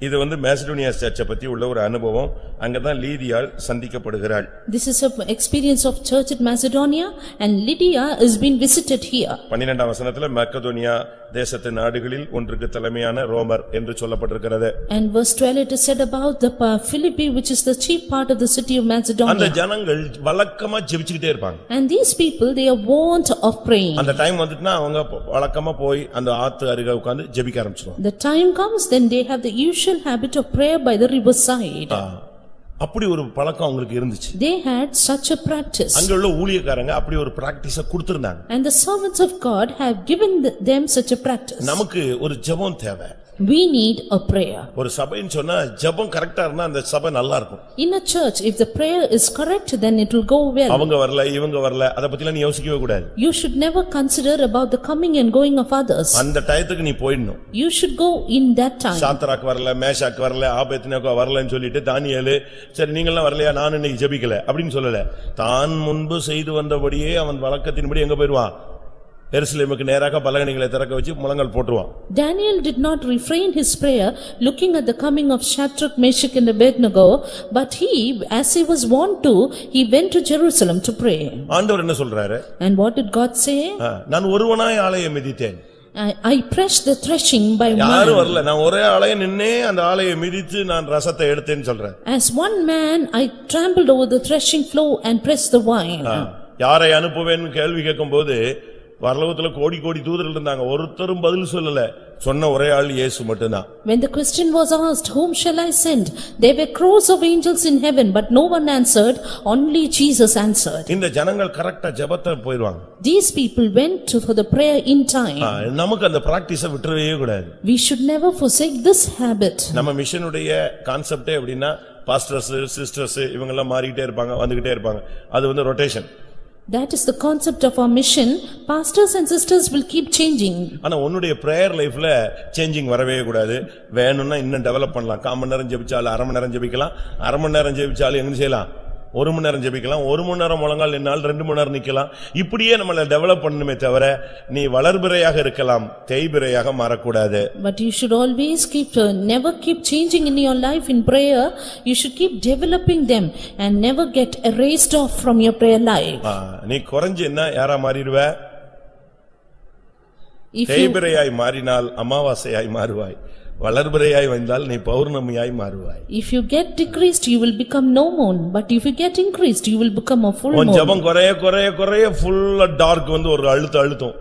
இது மேசிடோனியா சர்ச்சை பத்தி உள்ள ஒரு அனுபவம். அங்கதான் லீதியாள் சந்திக்கப்படுகிறாள். This is an experience of church at Macedonia and Lydia is being visited here. 12ஆம் வசனத்துல மக்கதோனியா தேசத்து நாடுகளில் ஒன்றுக்கு தலைமையான ரோமர் என்று சொல்லப்பட்டிருக்கிறது. And verse 12 it is said about the Philippi which is the chief part of the city of Macedonia. அந்த ஜனங்கள் வழக்கமா ஜெபிச்சிட்டே இருப்பாங்க. And these people they are wont of praying. அந்த டைம் வந்துட்டா அவங்க வழக்கமா போய் அந்த ஆத்து அருகே உட்கார்ந்து ஜெபிக்க ஆரம்பிச்சிடுவாங்க. The time comes then they have the usual habit of prayer by the riverside. அப்படி ஒரு பழக்கம் அவங்களுக்கு இருந்துச்சு. They had such a practice. அங்க உள்ள ஊழியக்காரங்க அப்படி ஒரு பிராக்டீஸ கொடுத்திருந்தாங்க. And the servants of God have given them such a practice. நமக்கு ஒரு ஜெபம் தேவை. We need a prayer. ஒரு சபைன்னு சொன்னா ஜெபம் கரெக்ட்டா இருந்தா அந்த சபை நல்லா இருக்கும். In a church if the prayer is correct then it will go well. அவங்க வரல இவங்க வரல அத பத்திலாம் நீ யோசிக்கவே கூடாது. You should never consider about the coming and going of others. அந்த டயத்துக்கு நீ போய்டணும். You should go in that time. Shadrach வரல மேஷாக் வரல ஆபேத்நேகோ வரலன்னு சொல்லிட்டு தானியேல் சரி நீங்க எல்லாம் வரலையா நான் இன்னைக்கு ஜெபிக்கல அப்படினு சொல்லல. தான் முன்பு செய்து வந்தபடியே அவன் வழக்கத்தின்படி எங்க போய்டுவான்? எருசலேமுக்கு நேராக பலகணிகளை திறக்க வச்சு முழங்கால் போட்டுருவான். Daniel did not refrain his prayer looking at the coming of Shadrach, Meshach and Abednego, but he as he was wont to he went to Jerusalem to pray. ஆண்டவர் என்ன சொல்றாரு? And what did God say? நான் ஒருவனாய் ஆலயம் மிதித்தேன். I pressed the threshing by one. யாரு வரல நான் ஒரே ஆலயம் நின்னே அந்த ஆலயம் மிதித்து நான் ரசத்தை எடுத்தேன்னு சொல்றேன். As one man I trampled over the threshing floor and pressed the wine. யாரை அனுப்புவேன்னு கேள்வி கேட்கும்போது பரலோகத்துல கோடி கோடி தூதர்கள் இருந்தாங்க, ஒருத்தரும் பதில் சொல்லல. சொன்ன ஒரே ஆள் இயேசு மட்டும்தான். When the question was asked, whom shall I send? There were crores of angels in heaven, but no one answered, only Jesus answered. இந்த ஜனங்கள் கரெக்ட்டா ஜெபத்தை போய்டுவாங்க. These people went for the prayer in time. நமக்கு அந்த பிராக்டீஸை விட்டுறவே கூடாது. We should never forsake this habit. நம்ம மிஷனுடைய கான்செப்டே எப்படின்னா பாஸ்டர்ஸ் சிஸ்டர்ஸ் இவங்க எல்லாம் மாறிட்டே இருப்பாங்க, வந்துகிட்டே இருப்பாங்க. அது rotation. That is the concept of our mission. Pastors and sisters will keep changing. ஆனா உன்னுடைய prayer lifeல சேஞ்சிங் வரவே கூடாது. வேணும்னா இன்னும் டெவலப் பண்ணலாம். 1/4 மணி நேரம் ஜெபிச்சாலும் 1/2 மணி நேரம் ஜெபிக்கலாம். 1/2 மணி நேரம் ஜெபிச்சாலும் என்ன செய்யலாம்? 1 மணி நேரம் ஜெபிக்கலாம். 1 மணி நேரம் முழங்கால் நின்னால் 2 மணி நேரம் நிக்கலாம். இப்படியே நம்மள டெவலப் பண்ணணுமே தவிர நீ வளர்பிறையாக இருக்கலாம், தேய்பிறையாக மாறக்கூடாது. But you should always never keep changing in your life in prayer. You should keep developing them and never get erased off from your prayer life. நீ குறஞ்சினா யாரா மாறிடுவ? தேய்பிறையாய் மாறினால் அமாவாசையாய் மாறுவாய். வளர்பிறையாய் வந்தால் நீ பௌர்ணமியாய் மாறுவாய். If you get decreased you will become no moon, but if you get increased you will become a full moon. ஜெபம் குறைய full dark ஒரு அழுத்தம்.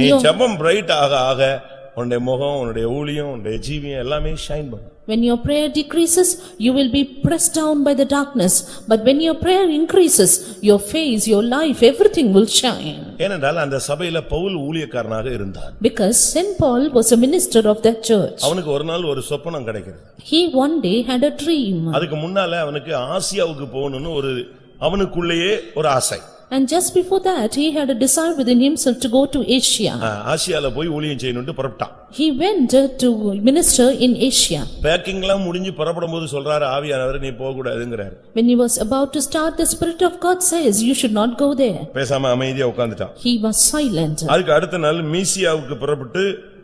நீ ஜெபம் bright ஆக உன்னுடைய முகம், உன்னுடைய ஊழியம், உன்னுடைய ஜீவியம் எல்லாமே ஷைன் பண்ணும். When your prayer decreases, you will be pressed down by the darkness. But when your prayer increases, your face, your life, everything will shine. ஏனென்றால் அந்த சபையில பவுல் ஊழியக்காரனாக இருந்தார். Because Saint Paul was a minister of that church. அவனுக்கு ஒரு நாள் ஒரு சொப்பனம் கிடைக்கிறது. He one day had a dream. அதுக்கு முன்னால அவனுக்கு ஆசியாவுக்கு போகணும்னு அவனுக்குள்ளேயே ஒரு ஆசை. And just before that, he had a desire within himself to go to Asia. ஆசியால போய் ஊழியம் செய்யணும்னு புறப்பட்டான். He went to minister in Asia. பேக்கிங்லாம் முடிஞ்சு புறப்படும்போது சொல்றாரு ஆவியானவர் நீ போக கூடாதுங்கறாரு. When he was about to start, the Spirit of God says, you should not go there. பேசாம அமைதியா உட்கார்ந்துட்டான். He was silent. அதுக்கு அடுத்த நாள் மீசியாவுக்கு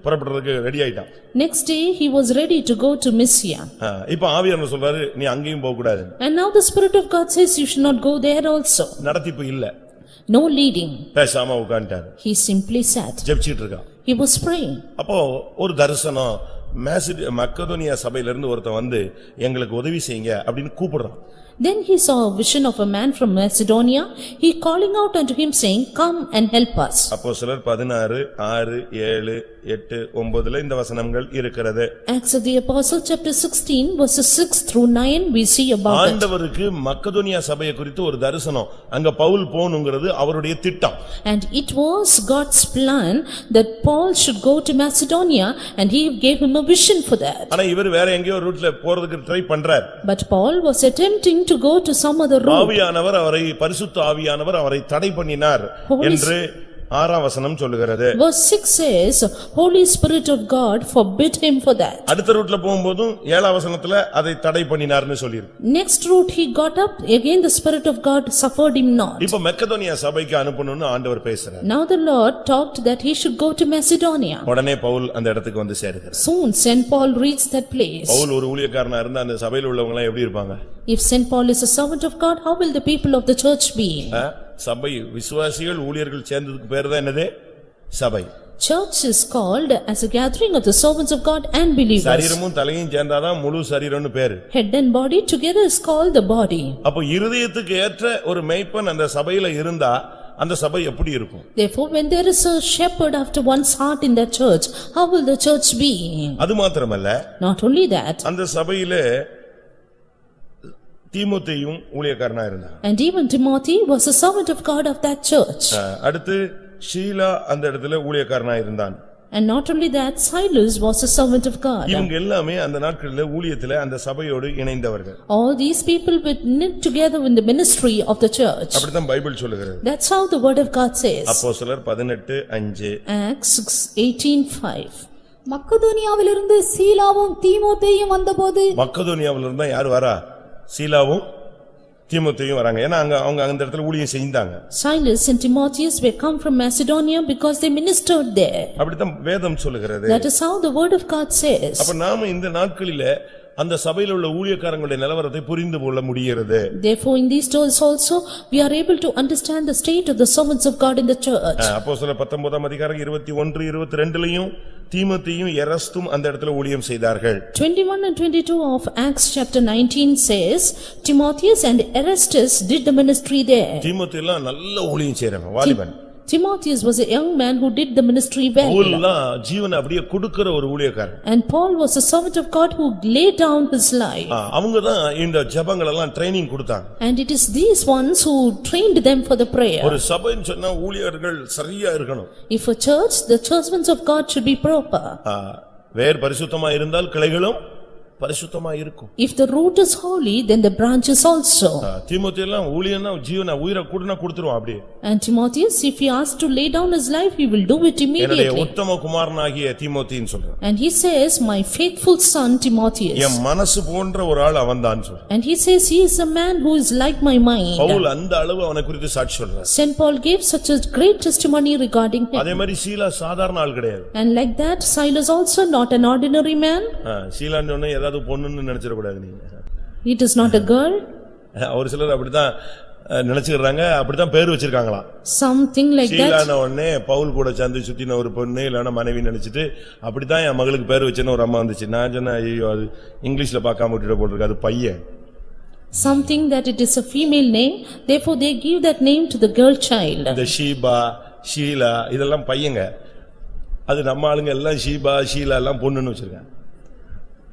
புறப்படுறதுக்கு ரெடி ஆயிட்டான். Next day he was ready to go to Mysia. இப்போ ஆவியானவர் சொல்றாரு நீ அங்கேயும் போக கூடாது. And now the Spirit of God says you should not go there also. நடத்திப்பு இல்ல. No leading. பேசாம உட்கார்ந்தார். He simply sat. ஜெபிச்சிட்டு இருக்கான். He was praying. அப்போ ஒரு தரிசனம் மக்கதோனியா சபையில இருந்து ஒருத்தன் எங்களுக்கு உதவி செய்யுங்க அப்படினு கூப்பிடுறான். Then he saw a vision of a man from Macedonia. He calling out unto him saying, come and help us. அப்போஸ்தலர் 16 6 7 8 9ல இந்த வசனங்கள் இருக்கிறது. Acts of the Apostles chapter 16 verses 6 through 9 we see about it. ஆண்டவருக்கு மக்கதோனியா சபையை குறித்து ஒரு தரிசனம் அங்க பவுல் போணும்ங்கிறது அவருடைய திட்டம். And it was God's plan that Paul should go to Macedonia and he gave him a a vision for that. ஆனா இவர் வேற எங்கேயோ ரூட்ல போறதுக்கு ட்ரை பண்றார். But Paul was attempting to go to some other route. ஆவியானவர் அவரை பரிசுத்த ஆவியானவர் அவரை தடை பண்ணினார் என்று 6ஆம் வசனம் சொல்லுகிறது. Verse 6 says, Holy Spirit of God forbid him for that. அடுத்த ரூட்ல போகும்போதும் 7ஆம் வசனத்துல அதை தடை பண்ணினார்னு சொல்லிருக்கு. Next route he got up, again the Spirit of God suffered him not. இப்ப மக்கெதோனியா சபைக்கு அனுப்பணும்னு ஆண்டவர் பேசுறார். Now the Lord talked that he should go to Macedonia. உடனே பவுல் அந்த இடத்துக்கு வந்து சேருகிறார். Soon Saint Paul reached that place. Pavul ஒரு ஊழியக்காரனா இருந்தா அந்த சபையில உள்ளவங்க எல்லாம் எப்படி இருப்பாங்க? If Saint Paul is a servant of God, how will the people of the church be? சபை விசுவாசிகள் ஊழியர்கள் சேர்ந்ததுக்கு பேர் தான் என்னது? சபை. Church is called as a gathering of the servants of God and believers. சரீரமும் தலையும் சேர்ந்தாதான் முழு சரீரம்னு பேரு. Head and body together is called the body. அப்ப இருதயத்துக்கு ஏற்ற ஒரு மேய்ப்பன் அந்த சபையில இருந்தா அந்த சபை எப்படி இருக்கும்? Therefore, when there is a shepherd after one's heart in that church, how will the church be? அது மாத்திரமல்ல, Not only that, அந்த சபையிலே தீமோத்தேயும் ஊழியக்காரனா இருந்தான். and even Timothy was a servant of God of that church. அடுத்து ஷீலா அந்த இடத்துல ஊழியக்காரனா இருந்தான். And not only that, Silas was a servant of God. இவங்க எல்லாமே அந்த நாட்களிலே ஊழியத்திலே அந்த சபையோடு இணைந்தவர்கள். All these people would knit together in the ministry of the church. அப்படிதான் பைபிள் சொல்லுகிறது. That's how the word of God says. அப்போஸ்தலர் 18:5. Acts 18:5. மக்கெதோனியாவிலிருந்து சீலாவும் தீமோத்தேயும் வந்தபோது மக்கெதோனியாவிலிருந்து யார் வரா? சீலாவும் தீமோத்தேயும் வராங்க. ஏன்னா அவங்க அந்த இடத்துல ஊழியம் செய்தாங்க. Silas and Timotheus were come from Macedonia because they ministered there. அப்படிதான் வேதம் சொல்லுகிறது. That is how the word of God says. அப்ப நாம இந்த நாட்களிலே அந்த சபையில உள்ள ஊழியக்காரங்களுடைய நிலவரத்தை புரிந்து கொள்ள முடிகிறது. Therefore in these days also we are able to understand the state of the servants of God in the church. அப்போஸ்தலர் 19ஆம் அதிகாரம் 21 22லயும் தீமோத்தேயும் எரஸ்தும் அந்த இடத்துல ஊழியம் செய்தார்கள். 21 and 22 of Acts chapter 19 says, Timotheus and Erastus did the ministry there. தீமோத்தேயும் எல்லாம் நல்ல ஊழியம் செய்றாங்க, வாலிபன். Timotheus was a young man who did the ministry well. பவுல்லாம் ஜீவனை அப்படியே கொடுக்கிற ஒரு ஊழியக்காரன். And Paul was a servant of God who laid down his life. அவங்க தான் இந்த ஜெபங்கள் எல்லாம் ட்ரெய்னிங் கொடுத்தாங்க. And it is these ones who trained them for the prayer. ஒரு சபைன்னு சொன்னா ஊழியர்கள் சரியா இருக்கணும். If a church, the servants of God should be proper. வேர் பரிசுத்தமா இருந்தால் கிளைகளும் பரிசுத்தமா இருக்கும். If the root is holy, then the branches also. தீமோத்தேயும் எல்லாம் ஊழியனா ஜீவனை உயிரை கூடனா கொடுத்துருவான் அப்படியே. And Timotheus, if he asks to lay down his life, he will do it என்னுடைய immediately. உத்தம குமாரனாகிய தீமோத்தேயுன்னு சொல்றான். And he says, my faithful son Timotheus. என் மனசு போன்ற ஒரு ஆள் அவன்தான் சொல்றான். And he says, he is a man who is like my mind. Pavul அந்த அளவு அவனை குறித்து சாட்சி சொல்றான். Saint Paul gave such a great testimony regarding him. அதே மாதிரி சீலா சாதாரண ஆள் கிடையாது. And like that, Silas also not an ordinary man. சீலான்னு சொன்னா ஏதாவது பொண்ணுன்னு நினைச்சிட கூடாது நீங்க. It is not a girl. ஒரு சிலர் அப்படிதான் நினைச்சுக்கிறாங்க, அப்படிதான் பேர் வச்சிருக்காங்களாம். Something like that. சீலான உடனே பவுல் கூட சேர்ந்து சுத்தின ஒரு பொண்ணு இல்லனா மனைவி நினைச்சிட்டு அப்படிதான் என் மகளுக்கு பேர் வச்சேன்னு ஒரு அம்மா வந்துச்சு. நான் சொன்னேன், ஐயோ அது இங்கிலீஷ்ல பார்க்காம விட்டுட்டு போட்டுருக்கு, அது பையன். Something that it is a female name, therefore they give that name to the girl child. இந்த ஷீபா ஷீலா இதெல்லாம் பையங்க. அது நம்ம ஆளுங்க எல்லாம் ஷீபா ஷீலா எல்லாம் பொண்ணுன்னு வச்சிருக்காங்க.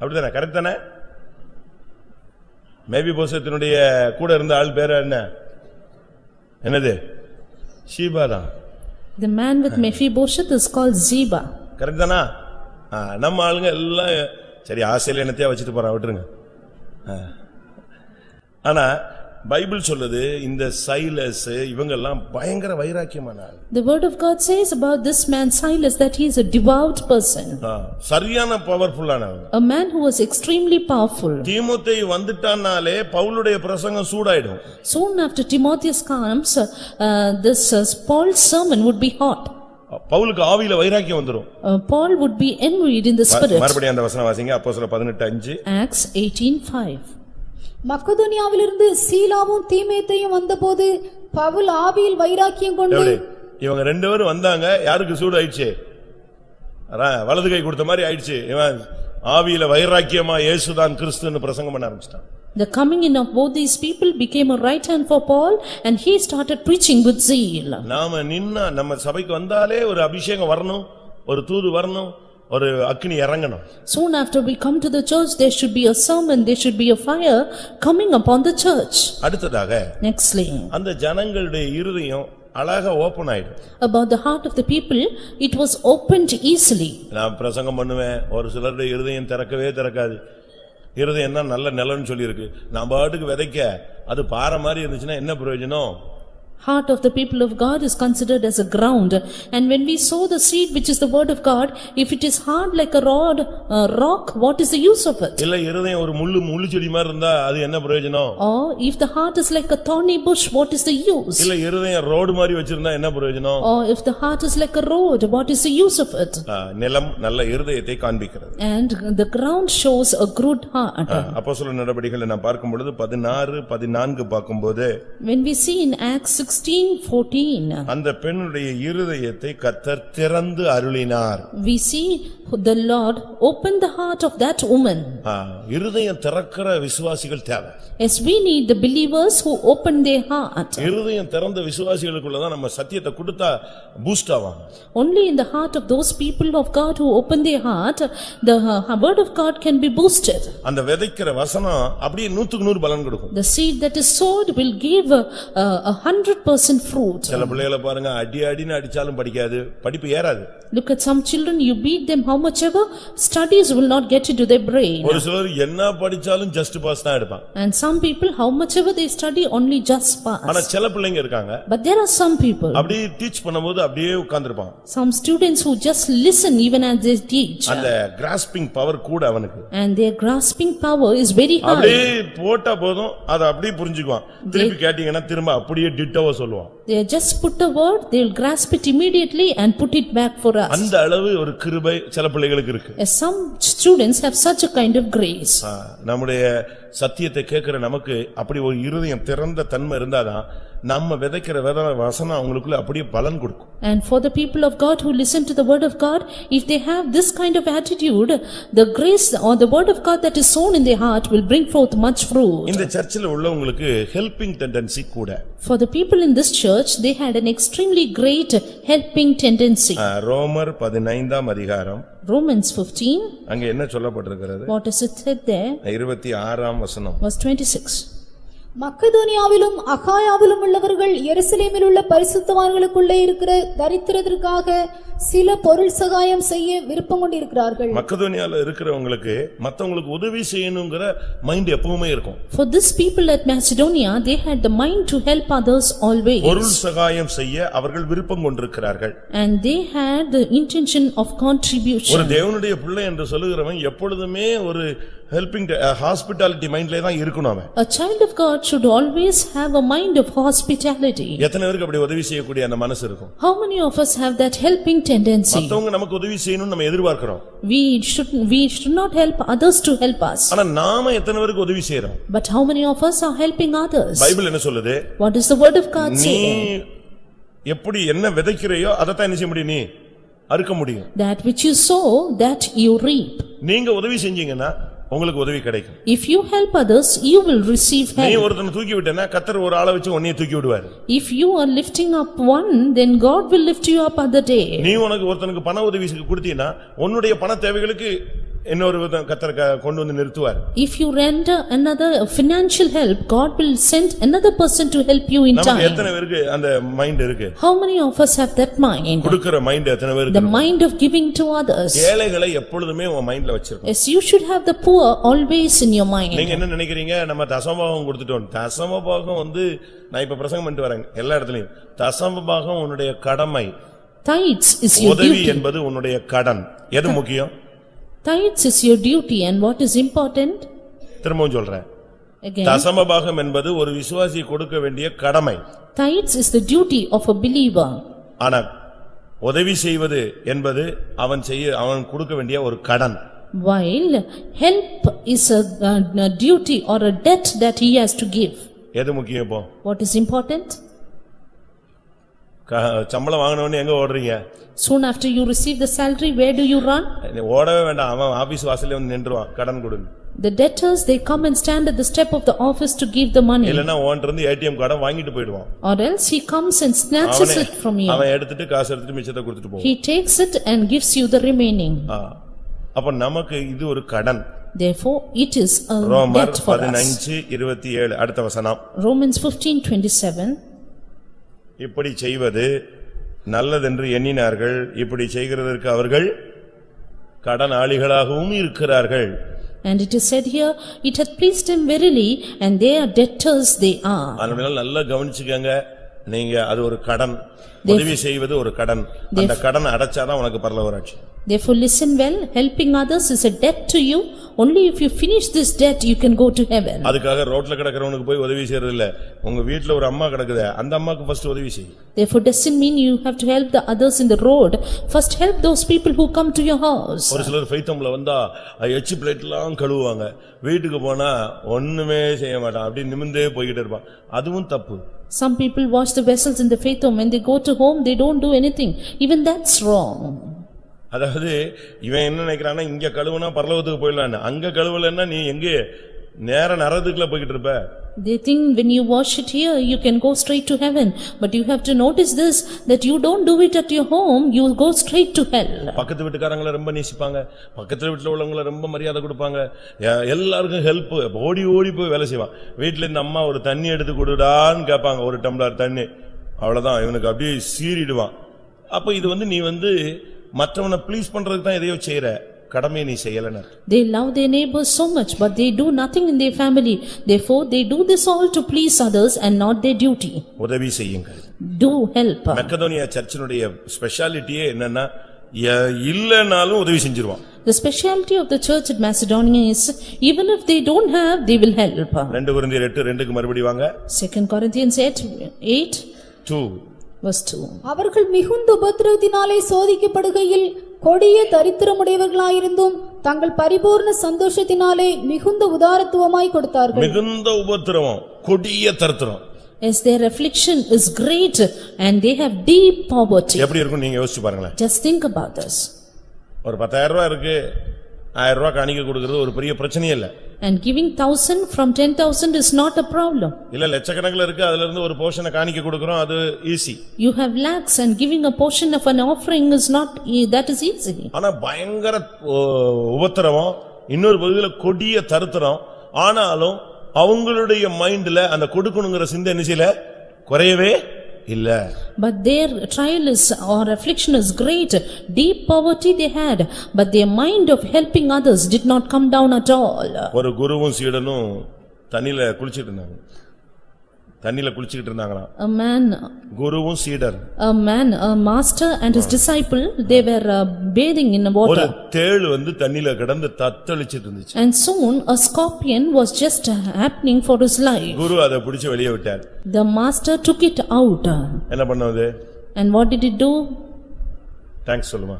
அப்படிதானே? கரெக்ட் தானே? மேபி போசத்தினுடைய கூட இருந்த ஆள் பேர் என்ன? என்னது? ஷீபா தான். The man with Mephibosheth is called Ziba. Correct தானா? நம்ம ஆளுங்க எல்லாம் சரி ஆசையில என்னத்தையா வச்சுட்டு போறான், விட்டுருங்க. ஆனா பைபிள் சொல்லுது இந்த சைலஸ் இவங்க எல்லாம் பயங்கர வைராக்கியமான ஆள். The word of God says about this man Silas that he is a devout person. சரியான பவர்ஃபுல்லான ஆள். A man who was extremely powerful. தீமோத்தேயு வந்துட்டானாலே பவுலுடைய பிரசங்கம் சூடாயிடும். Soon after Timotheus comes, this Paul's sermon would be hot. பவுலுக்கு ஆவியில வைராக்கியம் வந்துரும். Paul would be envied in the spirit. மறுபடியும் அந்த வசனம் வாசிங்க. அப்போஸ்தலர் 18:5. Acts 18:5. மக்கெதோனியாவிலிருந்து சீலாவும் தீமோத்தேயும் வந்தபோது பவுல் ஆவியில் வைராக்கியம் கொண்டு இவங்க ரெண்டு பேரும் வந்தாங்க. யாருக்கு சூடு ஆயிடுச்சு? வலது கை கொடுத்த மாதிரி ஆயிடுச்சு. இவன் ஆவியில வைராக்கியமா இயேசுதான் கிறிஸ்துன்னு பிரசங்கம் பண்ண ஆரம்பிச்சிட்டான். The coming in of both these people became a right hand for Paul and he started preaching with zeal. நாம நின்னா நம்ம சபைக்கு வந்தாலே ஒரு அபிஷேகம் வரணும், ஒரு தூது வரணும், ஒரு அக்கினி இறங்கணும். Soon after we come to the church, there should be a sermon, there should be a fire coming upon the church. அடுத்ததாக Nextly, அந்த ஜனங்களுடைய இருதயம் அழகா ஓபன் ஆயிடும். About the heart of the people, it was opened easily. நான் பிரசங்கம் பண்ணுவேன், ஒரு சிலருடைய இருதயம் திறக்கவே திறக்காது. இருதயம் தான் நல்ல நிலம்னு சொல்லி இருக்கு. நான் பாட்டுக்கு விதைக்க அது பாறை மாதிரி இருந்துச்சுன்னா என்ன பிரயோஜனம்? Heart of the people of God is considered as a ground, and when we sow the seed which is the word of God, if it is hard like a rock, what is the use of it? இல்ல இருதயம் ஒரு முள்ளு செடி மாதிரி இருந்தா அது என்ன பிரயோஜனம்? Or if the heart is like a thorny bush, what is the use? இல்ல இருதயம் ரோடு மாதிரி வச்சிருந்தா என்ன பிரயோஜனம்? Or if the heart is like a road, what is the use of it? நிலம் நல்ல இருதயத்தை காண்பிக்கிறது. And the ground shows a good heart. அப்போஸ்தலர் நடபடிகளை நான் பார்க்கும் பொழுது 16 14 பார்க்கும்போது when we see in Acts 16:14, அந்த பெண்ணுடைய இருதயத்தை கர்த்தர் திறந்து அருளினார். we see the Lord opened the heart of that woman. இருதயம் திறக்கிற விசுவாசிகள் தேவை. Yes, we need the believers who open their heart. இருதயம் திறந்த விசுவாசிகளுக்குள்ள தான் நம்ம சத்தியத்தை கொடுத்தா பூஸ்ட் ஆவாங்க. Only in the heart of those people of God who open their heart, the word of God can be boosted. அந்த விதைக்கிற வசனம் அப்படியே 100% பலன் கொடுக்கும். The seed that is sowed will give 100% fruit. சில பிள்ளைகளை பாருங்க அடின்னு அடிச்சாலும் படிக்காது, படிப்பு ஏறாது. Look at some children, you beat them how much ever, studies will not get into their brain. ஒரு சிலர் என்ன படிச்சாலும் ஜஸ்ட் பாஸ் தான் எடுப்பாங்க. And some people, how much ever they study, only just pass. ஆனா சில பிள்ளைங்க இருக்காங்க, But there are some people, அப்படியே டீச் பண்ணும்போது அப்படியே உட்கார்ந்திருப்பாங்க. some students who just listen even as they teach. அந்த கிராஸ்பிங் பவர் கூட அவனுக்கு. And their grasping power is very high. அப்படியே போட்டா போதும் அதை அப்படியே புரிஞ்சுக்குவான். திருப்பி கேட்டீங்கன்னா திரும்ப அப்படியே டிட்டோவா சொல்லுவான். They just put a word, they will grasp it immediately and put it back for us. அந்த அளவு ஒரு கிருபை சில பிள்ளைகளுக்கு இருக்கு. As some students have such a kind of grace. நம்முடைய சத்தியத்தை கேட்கிற நமக்கு அப்படி ஒரு இருதயம் திறந்த தன்மை இருந்தாதான் நம்ம விதைக்கிற வசனம் அவங்களுக்குள்ள அப்படியே பலன் கொடுக்கும். And for the people of God who listen to the word of God, if they have this kind of attitude, the grace or the word of God that is sown in their heart will bring forth much fruit. இந்த சர்ச்சில் உள்ளவங்களுக்கு helping tendency கூட. For the people in this church, they had an extremely great helping tendency. ரோமர் 15ஆம் அதிகாரம் Romans 15. அங்க என்ன சொல்லப்பட்டிருக்கிறது? What is it said there? 26ஆம் வசனம். Verse 26. மக்கதோனியாவிலும் அகாயாவிலும் உள்ளவர்கள் எருசலேமில் உள்ள பரிசுத்தவான்களுக்குள்ளே இருக்கிற தரித்திரத்திற்காக சில பொருள் சகாயம் செய்ய விருப்பம் கொண்டிருக்கிறார்கள். மக்கதோனியால இருக்கிறவங்களுக்கு மத்தவங்களுக்கு உதவி செய்யணும்ங்கற மைண்ட் எப்பவுமே இருக்கும். For this people at Macedonia, they had the mind to help others always. பொருள் சகாயம் செய்ய அவர்கள் விருப்பம் கொண்டிருக்கிறார்கள். And they had the intention of contribution. ஒரு தேவனுடைய பிள்ளை என்று சொல்லுகிறவன் எப்பொழுதுமே ஒரு helping hospitality mindல தான் இருக்கணும் அவன். A child of God should always have a mind of hospitality. எத்தனை பேருக்கு அப்படி உதவி செய்யக்கூடிய அந்த மனசு இருக்கும்? How many of us have that helping tendency? மத்தவங்க நமக்கு உதவி செய்யணும்னு நம்ம எதிர்பார்க்கிறோம். We should not help others to help us. ஆனா நாம எத்தனை பேருக்கு உதவி செய்றோம்? But how many of us are helping others? Bible என்ன சொல்லுது? What is the word of God நீ saying? எப்படி என்ன விதைக்கிறையோ அதை தான் என்ன செய்ய முடியும்? நீ அறுக்க முடியும். That which you sow, that you reap. நீங்க உதவி செஞ்சீங்கன்னா உங்களுக்கு உதவி கிடைக்கும். If you help others, you will receive help. நீ ஒருத்தனை தூக்கி விட்டேன்னா கர்த்தர் ஒரு ஆளை வச்சு உன்னைய தூக்கி விடுவார். If you are lifting up one, then God will lift you up other day. நீ உனக்கு ஒருத்தனுக்கு பண உதவி கொடுத்தீனா உன்னுடைய பண தேவைகளுக்கு இன்னொரு கர்த்தர் கொண்டு வந்து நிறுத்துவார். If you render another financial help, God will send another person to help you in time. நமக்கு எத்தனை பேருக்கு அந்த மைண்ட் இருக்கு? How many of us have that mind? கொடுக்கிற மைண்ட் எத்தனை பேருக்கு? The mind of giving to others. ஏழைகளை எப்பொழுதுமே உன் மைண்ட்ல வச்சிருக்கணும். Yes, you should have the poor always in your mind. நீங்க என்ன நினைக்கிறீங்க? நம்ம தசமபாகம் கொடுத்துட்டோம். தசமபாகம் வந்து நான் இப்ப பிரசங்கம் பண்ணிட்டு வரேன் எல்லா இடத்துலயும். தசமபாகம் உன்னுடைய கடமை. Tithes is your duty. உதவி என்பது உன்னுடைய கடன். எது முக்கியம்? Tithes is your duty, and what is important? திரும்பவும் சொல்றேன். Again, தசமபாகம் என்பது ஒரு விசுவாசி கொடுக்க வேண்டிய கடமை. tithes is the duty of a believer. ஆனா உதவி செய்வது என்பது அவன் கொடுக்க வேண்டிய ஒரு கடன். While help is a duty or a debt that he has to give. எது முக்கியம் இப்போ? What is important? சம்பளம் வாங்கினவனே எங்க ஓடுறீங்க? Soon after you receive the salary, where do you run? ஓடவே வேண்டாம், அவன் ஆபீஸ் வாசல்ல வந்து நின்றுவான், கடன் கொடுங்க. The debtors, they come and stand at the step of the office to give the money. இல்லனா ஓன்ட்ட இருந்து ஏடிஎம் கார்டை வாங்கிட்டு போய்டுவான். Or else he comes and snatches it from you. அவன் எடுத்துட்டு காசு எடுத்துட்டு மிச்சத்தை கொடுத்துட்டு போவான். He takes it and gives you the remaining. அப்ப நமக்கு இது ஒரு கடன். Therefore it is a debt for us. ரோமர் 15:27 அடுத்த வசனம். Romans 15:27. இப்படி செய்வது நல்லதென்று எண்ணினார்கள். இப்படி செய்கிறதற்கு அவர்கள் கடனாளிகளாகவும் இருக்கிறார்கள். And it is said here, it hath pleased him verily, and they are debtors they are. அதனால நல்லா கவனிச்சுக்கங்க, நீங்க அது ஒரு கடன், உதவி செய்வது ஒரு கடன். அந்த கடன் அடைச்சாதான் உனக்கு பரலோக ராஜ்யம். Therefore listen well, helping others is a debt to you. Only if you finish this debt, you can go to heaven. அதுக்காக ரோட்ல கிடக்கிறவனுக்கு போய் உதவி செய்யறது இல்ல. உங்க வீட்ல ஒரு அம்மா கிடக்குதே, அந்த அம்மாக்கு ஃபர்ஸ்ட் உதவி செய். Therefore doesn't mean you have to help the others in the road. First help those people who come to your house. ஒரு சிலர் ஃபைத்தம்ல வந்தா எச்சி பிளேட்லாம் கழுவுவாங்க, வீட்டுக்கு போனா ஒண்ணுமே செய்ய மாட்டான், அப்படி நிமிர்ந்தே போய்கிட்டே இருப்பான். அதுவும் தப்பு. Some people wash the vessels in the faith home. When they go to home, they don't do anything. Even that's wrong. அதாவது இவன் என்ன நினைக்கிறான்னா, இங்க கழுவுனா பரலோகத்துக்கு போயிடலான்னு. அங்க கழுவலன்னா நீ எங்கே நேர நரகத்துக்குள்ள போய்கிட்டு இருப்ப. They think when you wash it here, you can go straight to heaven. But you have to notice this, that you don't do it at your home, you go straight to hell. பக்கத்து வீட்டுக்காரங்களை ரொம்ப நேசிப்பாங்க, பக்கத்து வீட்டுல உள்ளவங்களை ரொம்ப மரியாதை கொடுப்பாங்க, எல்லாருக்கும் help, ஓடி ஓடி போய் வேலை செய்வான். வீட்டுல இருந்து அம்மா ஒரு தண்ணி எடுத்து கொடுடான்னு கேட்பாங்க, ஒரு டம்ளர் தண்ணி, அவ்வளவுதான் இவனுக்கு அப்படியே சீறிடுவான். அப்ப இது நீ மற்றவனை ப்ளீஸ் பண்றதுக்கு தான் எதையோ செய்யற, கடமையை நீ செய்யலன்னு. They love their neighbors so much, but they do nothing in their family. Therefore they do this all to please others and not their duty. உதவி செய்யுங்கள். Do help. மக்கதோனியா சர்ச்சினுடைய ஸ்பெஷாலிட்டியே என்னன்னா, இல்லனாலும் உதவி செஞ்சிருவான். The speciality of the church at Macedonia is, even if they don't have, they will help. 2 கொரிந்தியர் 8:2 மறுபடி வாங்க. 2 Corinthians 8:2. Verse 2. அவர்கள் மிகுந்த உபத்திரவத்தினாலே சோதிக்கப்படுகையில் கொடிய தரித்திரமுடையவர்களாயிருந்தும் தங்கள் பரிபூர்ண சந்தோஷத்தினாலே மிகுந்த உதாரத்துவமாய் கொடுத்தார்கள். மிகுந்த உபத்திரவம், கொடிய தரித்திரம். As their affliction is great and they have deep poverty. எப்படி இருக்கும் நீங்க யோசிச்சு பாருங்களேன். Just think about this. ஒரு 10,000 ரூபாய் இருக்கு, 1000 ரூபாய் காணிக்கை கொடுக்கிறது ஒரு பெரிய பிரச்சனையே இல்ல. And giving 1,000 from 10,000 is not a problem. இல்ல லட்சக்கணக்கில் இருக்கு, அதுல இருந்து ஒரு போர்ஷனை காணிக்கை கொடுக்கிறோம், அது easy. You have lakhs and giving a portion of an offering is not, that is easy. ஆனா பயங்கர உபத்திரவம், இன்னொரு பகுதியில கொடிய தரித்திரம். ஆனாலும் அவங்களுடைய மைண்ட்ல அந்த கொடுக்கணுங்கிற சிந்தை என்ன குறையவே இல்ல. But their trial is or affliction is great. Deep poverty they had, but their mind of helping others did not come down at all. ஒரு குருவும் சீடனும் தண்ணில குளிச்சிட்டு இருந்தாங்க. A man, குருவும் சீடர், a master and his disciple, they were bathing in ஒரு water. தேள் தண்ணில கிடந்து தத்தளிச்சிட்டு இருந்துச்சு. And soon a scorpion was just happening for his life. குரு அதை பிடிச்சு வெளியே விட்டார். The master took it out. என்ன பண்ணது? And what did it do? Thanks சொல்லுமா.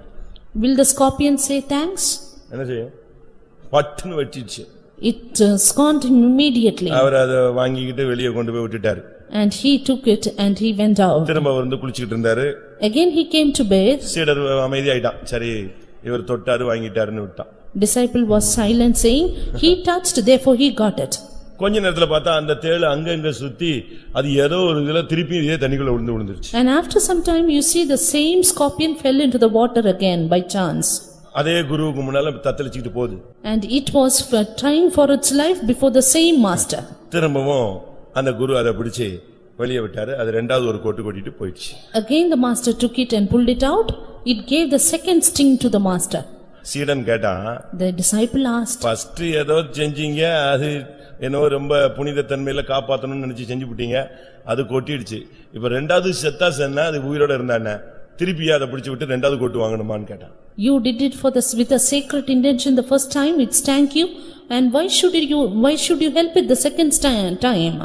Will the scorpion say thanks? என்ன செய்யும்? பட்டுன்னு வெட்டிச்சு. It scorned him immediately. அவர் அதை வாங்கிக்கிட்டு வெளியே கொண்டு போய் விட்டுட்டார். And he took it and he went out. திரும்ப குளிச்சிட்டு இருந்தாரு. Again he came to bathe. சீடர் அமைதியாயிட்டான். சரி இவர் தொட்டாரு வாங்கிட்டாருன்னு விட்டான். Disciple was silent, saying, he touched, therefore he got it. கொஞ்ச நேரத்துல பார்த்தா அந்த தேள் அங்க சுத்தி அது ஏதோ ஒரு இதுல திருப்பி இதே தண்ணிக்குள்ள விழுந்துருச்சு. And after some time you see the same scorpion fell into the water again by chance. அதே குருவுக்கு முன்னால தத்தளிச்சிட்டு போகுது. And it was trying for its life before the same master. திரும்பவும் அந்த குரு அதை பிடிச்சு வெளியே விட்டாரு. அது இரண்டாவது ஒரு கொட்டு கொட்டிட்டு போயிடுச்சு. Again the master took it and pulled it out. It gave the second sting to the master. சீடன் கேட்டான். The disciple asked, ஃபர்ஸ்ட் ஏதோ செஞ்சீங்க, அது என்னோ ரொம்ப புனித தன்மையில காப்பாத்தணும்னு நினைச்சு செஞ்சு விட்டீங்க, அது கொட்டிடுச்சு. இப்ப இரண்டாவது செத்தா சென்னா அது உயிரோட இருந்தானே, திருப்பியா அதை பிடிச்சு விட்டு இரண்டாவது கொட்டு வாங்கணுமான்னு கேட்டான். You did it for this with a sacred intention the first time, it stank you, and why should you help it the second time?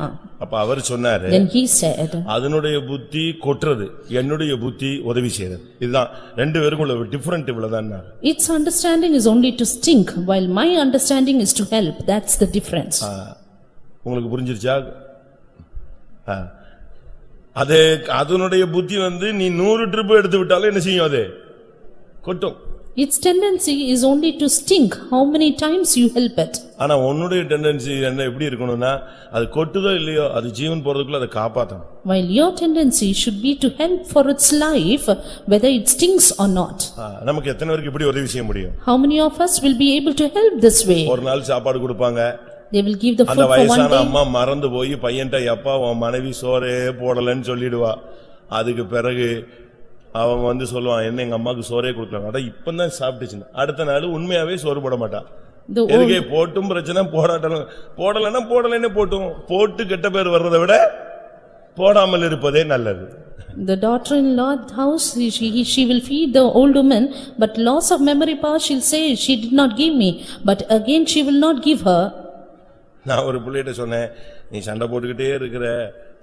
அப்ப அவர் சொன்னாரு. Then he said, அதனுடைய புத்தி கொட்றது, என்னுடைய புத்தி உதவி செய்யறது. இதுதான் ரெண்டு பேருக்கும் உள்ள டிஃபரண்ட் இவ்வளவுதான். Its understanding is only to stink, while my understanding is to help. That's the difference. உங்களுக்கு புரிஞ்சிருச்சா? அது அதனுடைய புத்தி நீ 100 ட்ரிப் எடுத்து விட்டாலும் என்ன செய்யும்? அது கொட்டும். Its tendency is only to stink how many times you help it. ஆனா உன்னுடைய டெண்டன்சி என்ன எப்படி இருக்கணும்னா, அது கொட்டுதோ இல்லையோ அது ஜீவன் போறதுக்குள்ள அதை காப்பாத்தணும். While your tendency should be to help for its life, whether it stings or not. நமக்கு எத்தனை பேருக்கு இப்படி உதவி செய்ய முடியும்? How many of us will be able to help this way? ஒரு நாள் சாப்பாடு கொடுப்பாங்க. They will give the food அந்த for one வயசான day. அம்மா மறந்து போய் பையன்ட்ட, அப்பா உன் மனைவி சோறே போடலன்னு சொல்லிடுவா. அதுக்கு பிறகு அவன் வந்து சொல்லுவான், என்ன எங்க அம்மாக்கு சோறே கொடுக்கலாம், அதான் இப்பதான் சாப்பிட்டுச்சு. அடுத்த நாள் உண்மையாவே சோறு போட மாட்டான். எதுக்கே போட்டும் பிரச்சனை, போடாட்டாலும் போடலன்னா போடலன்னு போட்டும், போட்டு கெட்ட பேர் வர்றதை விட போடாமல் இருப்பதே நல்லது. The daughter-in-law house, she will feed the old woman, but loss of memory power, she'll say, she did not give me, but again she will not give her. நான் ஒரு பிள்ளைகிட்ட சொன்னேன், நீ சண்டை போட்டுக்கிட்டே இருக்கிற,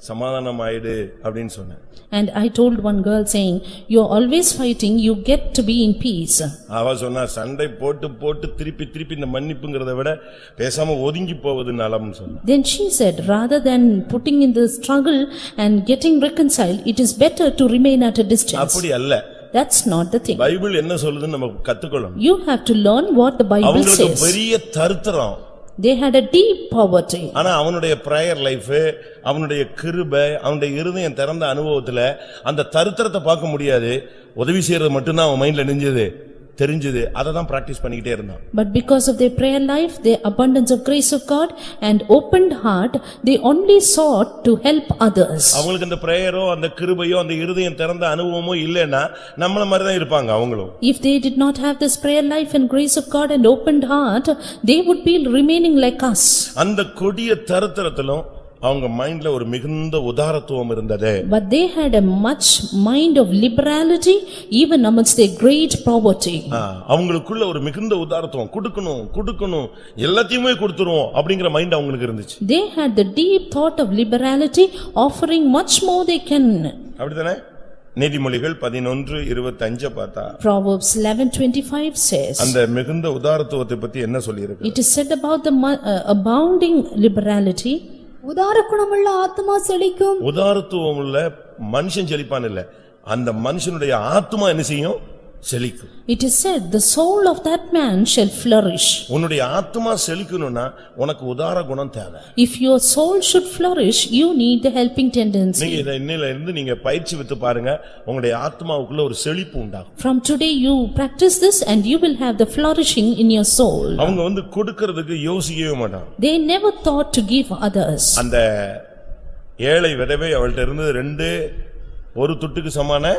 சமாதானம் ஆயிடு அப்படின்னு சொன்னேன். And I told one girl saying, you're always fighting, you get to be in peace. அவ சொன்னா, சண்டை போட்டு போட்டு திருப்பி திருப்பி இந்த மன்னிப்புங்கிறத விட பேசாம ஒதுங்கி போவது நலம்னு சொன்னா. Then she said, rather than putting in the struggle and getting reconciled, it is better to remain at a distance. அப்படி அல்ல. That's not the thing. Bible என்ன சொல்லுதுன்னு நம்ம கத்துக்கணும். You have to learn what the Bible அவங்களுக்கு says. பெரிய தரித்திரம். They had a deep poverty. ஆனா அவனுடைய பிரேயர் லைஃப், அவனுடைய கிருபை, அவனுடைய இருதயம் திறந்த அனுபவத்துல அந்த தரித்திரத்தை பார்க்க முடியாது. உதவி செய்யறது மட்டும்தான் அவன் மைண்ட்ல தெரிஞ்சது. அதை தான் பிராக்டிஸ் பண்ணிக்கிட்டே இருந்தான். But because of their prayer life, their abundance of grace of God and opened heart, they only sought to help others. அவங்களுக்கு அந்த பிரேயரோ அந்த கிருபையோ அந்த இருதயம் திறந்த அனுபவமோ இல்லைன்னா நம்மள மாதிரி தான் இருப்பாங்க அவங்களும். If they did not have this prayer life and grace of God and opened heart, they would be remaining like us. அந்த கொடிய தரித்திரத்திலும் அவங்க மைண்ட்ல ஒரு மிகுந்த உதாரத்துவம் இருந்தது. But they had a much mind of liberality even amidst their great poverty. அவங்களுக்குள்ள ஒரு மிகுந்த உதாரத்துவம், கொடுக்கணும் எல்லாத்தையுமே கொடுத்துருவோம் அப்படிங்கிற மைண்ட் அவங்களுக்கு இருந்துச்சு. They had the deep thought of liberality, offering much more they can. அப்படிதானே? நீதிமொழிகள் 11:25 பார்த்தா Proverbs 11:25 says, அந்த மிகுந்த உதாரத்துவத்தை பத்தி என்ன சொல்லியிருக்கு? it is said about the abounding liberality. உதார குணமுள்ள ஆத்துமா செழிக்கும். உதாரத்துவம் உள்ள மனுஷன் செழிப்பான் இல்ல, அந்த மனுஷனுடைய ஆத்துமா என்ன செய்யும்? செழிக்கும். It is said, the soul of that man shall flourish. உன்னுடைய ஆத்துமா செழிக்கணும்னா உனக்கு உதார குணம் தேவை. If your soul should flourish, you need the helping tendency. நீங்க இத இன்னையில இருந்து நீங்க பயிற்சி விட்டு பாருங்க, உங்களுடைய ஆத்துமாவுக்குள்ள ஒரு செழிப்பு உண்டாகும். From today you practice this and you will have the flourishing in your soul. அவங்க வந்து கொடுக்கிறதுக்கு யோசிக்கவே மாட்டாங்க. They never thought to give others. அந்த ஏழை விதவை அவள்கிட்ட இருந்து ஒரு துட்டுக்கு சமான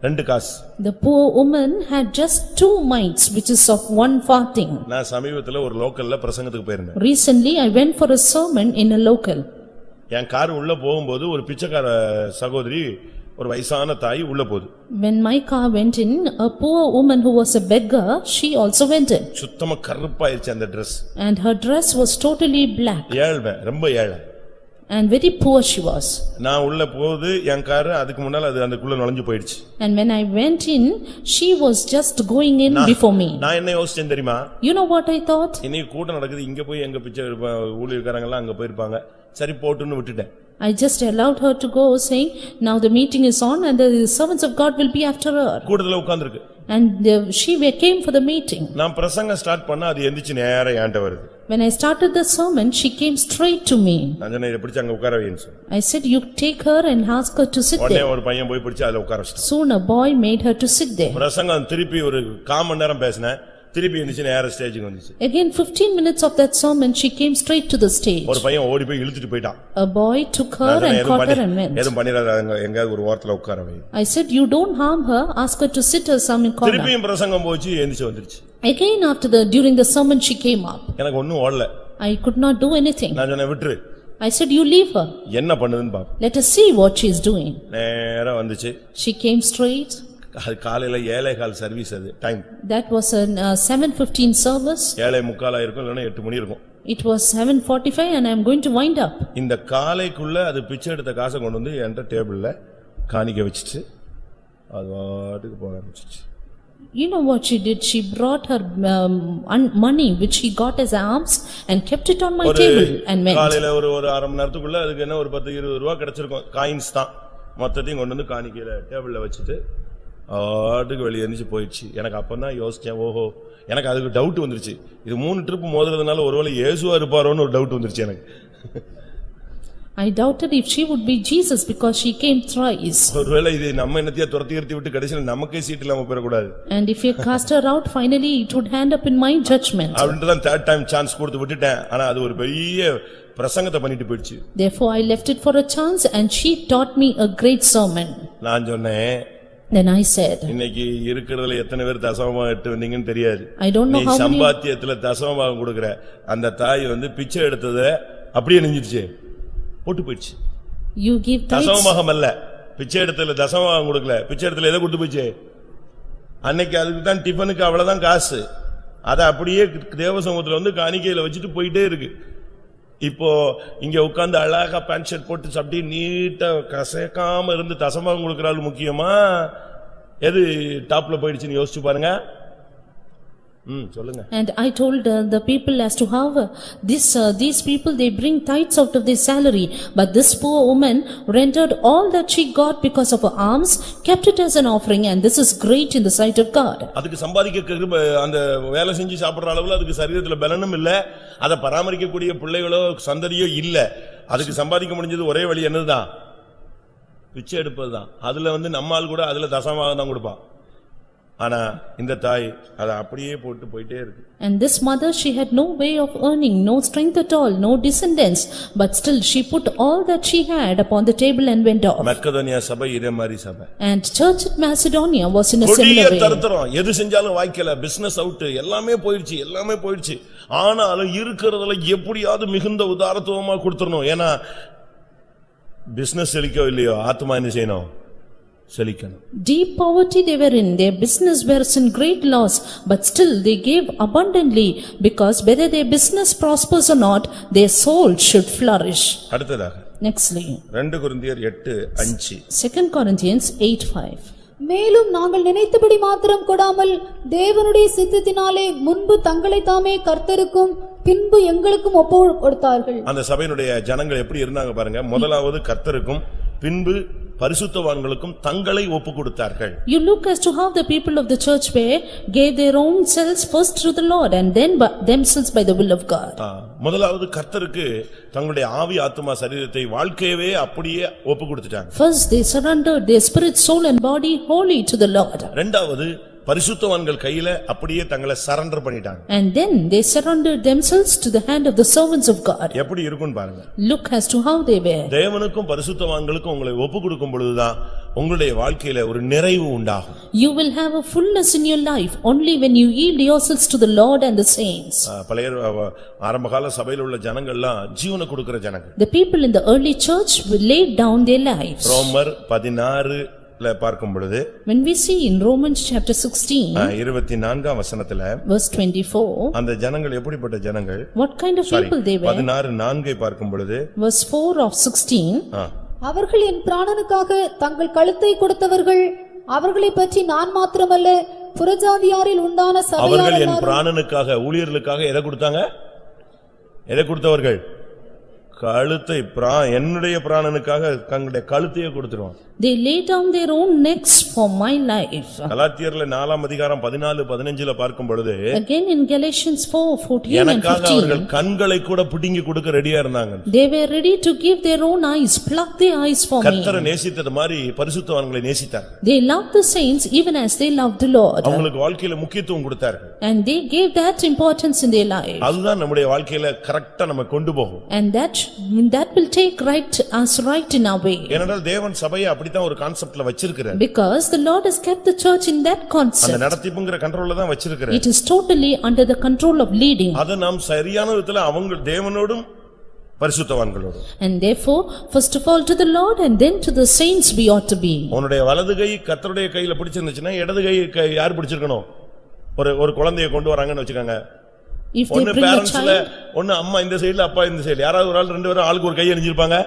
2 காசு. The poor woman had just 2 mites, which is of 1 farthing. நான் சமீபத்துல ஒரு லோக்கல்ல பிரசங்கத்துக்கு போயிருந்தேன். Recently I went for a sermon in a local. N car உள்ள போகும்போது ஒரு பிச்சைக்கார சகோதரி, ஒரு வயசான தாய் உள்ள போகுது. When my car went in, a poor woman who was a beggar, she also went in. சுத்தமா கருப்பாயிருச்சு அந்த Dress. And her dress was totally black. ஏழ்மை, ரொம்ப ஏழை. And very poor she was. நான் உள்ள போகுது என் கார், அதுக்கு முன்னால அது அதுக்குள்ள நுழைஞ்சு போயிடுச்சு. And when I went in, she was just going in before me. நான் என்ன யோசிச்சேன் தெரியுமா? You know what I thought? இன்னைக்கு கூட்டம் நடக்குது, இங்க போய் எங்க பிச்சை ஊழியக்காரங்க எல்லாம் அங்க போயிருப்பாங்க, சரி போட்டுன்னு விட்டுட்டேன். I just allowed her to go, saying, now the meeting is on and the servants of God will be after her. கூட்டத்துல உட்கார்ந்திருக்கு. And she came for the meeting. நான் பிரசங்கம் ஸ்டார்ட் பண்ணா அது எந்திச்சு நேரா என்கிட்ட வருது. When I started the sermon, she came straight to me. நான் சொன்னேன், இத பிடிச்சு அங்க உட்கார வைன்னு சொன்னேன். I said, you take her and ask her to sit உடனே there. ஒரு பையன் போய் பிடிச்சு அதுல உட்கார வச்சான். Soon a boy made her to sit there. பிரசங்கம் திருப்பி ஒரு 1/4 மணி நேரம் பேசினேன், திருப்பி எந்திச்சு நேரா ஸ்டேஜுக்கு வந்துச்சு. Again 15 minutes of that sermon, she came straight to the stage. ஒரு பையன் ஓடி போய் இழுத்துட்டு போயிட்டான். A boy took her and caught her and went. எதுவும் பண்ணிராத, எங்கயாவது ஒரு ஓரத்துல உட்கார வை. I said, you don't harm her, ask her to sit her some corner. திருப்பியும் பிரசங்கம் போச்சு, எந்திச்சு வந்துருச்சு. Again during the sermon she came up. எனக்கு ஒண்ணும் ஓடல. I could not do anything. நான் சொன்னேன், விட்டுரு. I said, you leave her. என்ன பண்ணுதுன்னு பாப்போம். Let us see what she is doing. நேரா வந்துச்சு. She came straight. அது காலையில 7:15 சர்வீஸ், அது time. That was a 7:15 service. 7:45 இருக்கும், இல்லனா 8 மணி இருக்கும். It was 7:45 and I am going to wind up. இந்த காலைக்குள்ள அது பிச்சை எடுத்த காசை கொண்டு வந்து என்கிட்ட டேபிள்ல காணிக்க வச்சிட்டு அது வாட்டுக்கு போக ஆரம்பிச்சிச்சு. You know what she did? She brought her money which she got as alms and kept it on my table and went. காலையில ஒரு அரை மணி நேரத்துக்குள்ள அதுக்கு என்ன ஒரு 10-20 ரூபாய் கிடைச்சிருக்கும், காயின்ஸ் தான். மொத்தத்தையும் கொண்டு வந்து காணிக்கையில டேபிள்ல வச்சிட்டு ஆட்டுக்கு வெளியே எந்திச்சு போயிடுச்சு. எனக்கு அப்பதான் யோசிச்சேன், ஓஹோ, எனக்கு அதுக்கு டவுட் வந்துருச்சு. இது 3 ட்ரிப் மோதுறதுனால ஒருவேளை இயேசுவா இருப்பாரோன்னு ஒரு டவுட் வந்துருச்சு எனக்கு. I doubted if she would be Jesus because she came thrice. ஒருவேளை இது நம்ம என்னத்தையா துரத்தி விட்டு கடைசில நமக்கே சீட் இல்லாம போயிட கூடாது. And if you cast her out, finally it would end up in my judgment. அப்படின்ட்டு தான் 3rd டைம் சான்ஸ் கொடுத்து விட்டுட்டேன். ஆனா அது ஒரு பெரிய பிரசங்கத்தை பண்ணிட்டு போயிடுச்சு. Therefore I left it for a chance and she taught me a great sermon. நான் சொன்னேன், Then I said, இன்னைக்கு இருக்கிறதுல எத்தனை பேர் தசமபாகம் எடுத்து வந்தீங்கன்னு தெரியாது. I don't know நீ how many. சம்பாத்தியத்துல தசமபாகம் கொடுக்கற அந்த தாய் பிச்சை எடுத்தத அப்படியே நெஞ்சிருச்சு, போட்டு போயிடுச்சு. You give tithes. தசமபாகம் அல்ல, பிச்சை எடுத்ததுல தசமபாகம் கொடுக்கல, பிச்சை எடுத்ததுல எதை கொடுத்து போச்சு? அன்னைக்கு அதுக்கு தான் டிஃபனுக்கு அவ்வளவுதான் காசு, அத அப்படியே தேவசமூகத்துல காணிக்கையில வச்சுட்டு போயிட்டே இருக்கு. இப்போ இங்க உட்கார்ந்து அழகா பேண்ட் ஷர்ட் போட்டு அப்படி நீட்டா கசக்காம இருந்து தசமபாகம் கொடுக்கறாள் முக்கியமா, எது டாப்ல போயிடுச்சுன்னு யோசிச்சு பாருங்க. சொல்லுங்க. And I told the people as to how these people they bring tithes out of their salary, but this poor woman rendered all that she got because of her alms, kept it as an offering, and this is great in the sight of God. அதுக்கு சம்பாதிக்க அந்த வேலை செஞ்சு சாப்பிடுற அளவுல அதுக்கு சரீரத்துல பலனும் இல்ல, அத பராமரிக்க கூடிய பிள்ளைகளோ சந்ததியோ இல்ல. அதுக்கு சம்பாதிக்க முடிஞ்சது ஒரே வழி என்னதுதான்? பிச்சை எடுப்பதுதான். அதுல நம்மால் கூட அதுல தசமபாகம் தான் கொடுப்பான். ஆனா இந்த தாய் அத அப்படியே போட்டு போயிட்டே இருக்கு. And this mother, she had no way of earning, no strength at all, no descendants, but still she put all that she had upon the table and went off. Macedonia சபை இதே மாதிரி சபை. And church at Macedonia was in a similar way. தரதரம் எது செஞ்சாலும் வாய்க்கல, business out, எல்லாமே போயிடுச்சு. ஆனாலும் இருக்கிறதுல எப்படியாவது மிகுந்த உதாரத்துவமா கொடுத்துறணும். ஏன்னா பிசினஸ் செழிக்கோ இல்லையோ, ஆத்மா என்ன செய்யணும்? செழிக்கணும். Deep poverty they were in, their business was in great loss, but still they gave abundantly, because whether their business prospers or not, their soul should flourish. அடுத்ததாக Nextly, 2 கொரிந்தியர் 8:5. 2 Corinthians 8:5. மேலும் நாங்கள் நினைத்தபடி மாத்திரம் கொடாமல் தேவனுடைய சித்தத்தினாலே முன்பு தங்களை தாமே கர்த்தருக்கும் பின்பு எங்களுக்கும் ஒப்பு கொடுத்தார்கள். அந்த சபையினுடைய ஜனங்கள் எப்படி இருந்தாங்க பாருங்க. முதலாவது கர்த்தருக்கும் பின்பு பரிசுத்தவான்களுக்கும் தங்களை ஒப்பு கொடுத்தார்கள். You look as to how the people of the church gave their own selves first to the Lord and then themselves by the will of God. முதலாவது கர்த்தருக்கு தங்களுடைய ஆவி ஆத்துமா சரீரத்தை வாழ்க்கையவே அப்படியே ஒப்பு கொடுத்துட்டாங்க. First they surrendered their spirit, soul and body wholly to the Lord. இரண்டாவது பரிசுத்தவான்கள் கையில அப்படியே தங்களை சரண்டர் பண்ணிட்டாங்க. And then they surrendered themselves to the hand of the servants of God. எப்படி இருக்குன்னு பாருங்க. Look as to how they were. தேவனுக்கும் பரிசுத்தவான்களுக்கும் உங்களை ஒப்பு கொடுக்கும் பொழுதுதான் உங்களுடைய வாழ்க்கையில ஒரு நிறைவு உண்டாகும். You will have a fullness in your life only when you yield yourselves to the Lord and the saints. பழைய ஆரம்பகால சபையில உள்ள ஜனங்கள்லாம் ஜீவனை கொடுக்கிற ஜனங்கள். The people in the early church will lay down their lives. ரோமர் 16 பார்க்கும் பொழுது, when we see in Romans chapter 16 24 வசனத்துல verse 24, அந்த ஜனங்கள் எப்படிப்பட்ட ஜனங்கள், what kind of people they were, 16:4 பார்க்கும் பொழுது verse 4 of 16, அவர்கள் என் பிராணனுக்காக தங்கள் கழுத்தை கொடுத்தவர்கள், அவர்களை பற்றி நான் மாத்திரமல்ல புறஜாதியாரில் உண்டான சபையார் அவர்கள் என் பிராணனுக்காக ஊழியர்களுக்காக எதை கொடுத்தாங்க? எதை கொடுத்தவர்கள்? கழுத்தை. என்னுடைய பிராணனுக்காக தங்களுடைய கழுத்தையே கொடுத்துருவாங்க. They lay down their own necks for my life. கலாத்தியர்ல 4 அதிகாரம் 14-15 பார்க்கும் பொழுது, again in Galatians 4:14 and 15, எனக்காக அவர்கள் கண்களை கூட பிடுங்கி கொடுக்க ரெடியா இருந்தாங்க. they were ready to give their own eyes, pluck their eyes for me. கர்த்தரை நேசித்தது மாதிரி பரிசுத்தவான்களை நேசித்தார். They loved the saints even as they loved the Lord. அவங்களுக்கு வாழ்க்கையில முக்கியத்துவம் கொடுத்தார்கள். And they gave that importance in their life. அதுதான் நம்முடைய வாழ்க்கையில கரெக்ட்டா நம்ம கொண்டு போகும். And that will take us right in our way. ஏனென்றால் தேவன் சபையை அப்படிதான் ஒரு கான்செப்ட்ல வச்சிருக்கிறார். Because the Lord has kept the church in that concept. அந்த நடத்திப்புங்கற கண்ட்ரோல்ல தான் வச்சிருக்கிறார். It is totally under the control of leading. அத நாம் சரியான விதத்துல அவங்க தேவனோடும் பரிசுத்தவான்களோடும். And therefore first of all to the Lord and then to the saints we ought to be. உன்னுடைய வலது கை கர்த்தருடைய கையில பிடிச்சிருந்துச்சுனா இடது கை யார் பிடிச்சிருக்கணும்? ஒரு குழந்தையை கொண்டு வராங்கன்னு வெச்சுக்கங்க. If they bring a child, ஒன்னு அம்மா இந்த சைடுல அப்பா இந்த சைடு, யாராவது ஒரு ஆள் ரெண்டு பேரும் ஆளுக்கு ஒரு கை அணிஞ்சிருப்பாங்க,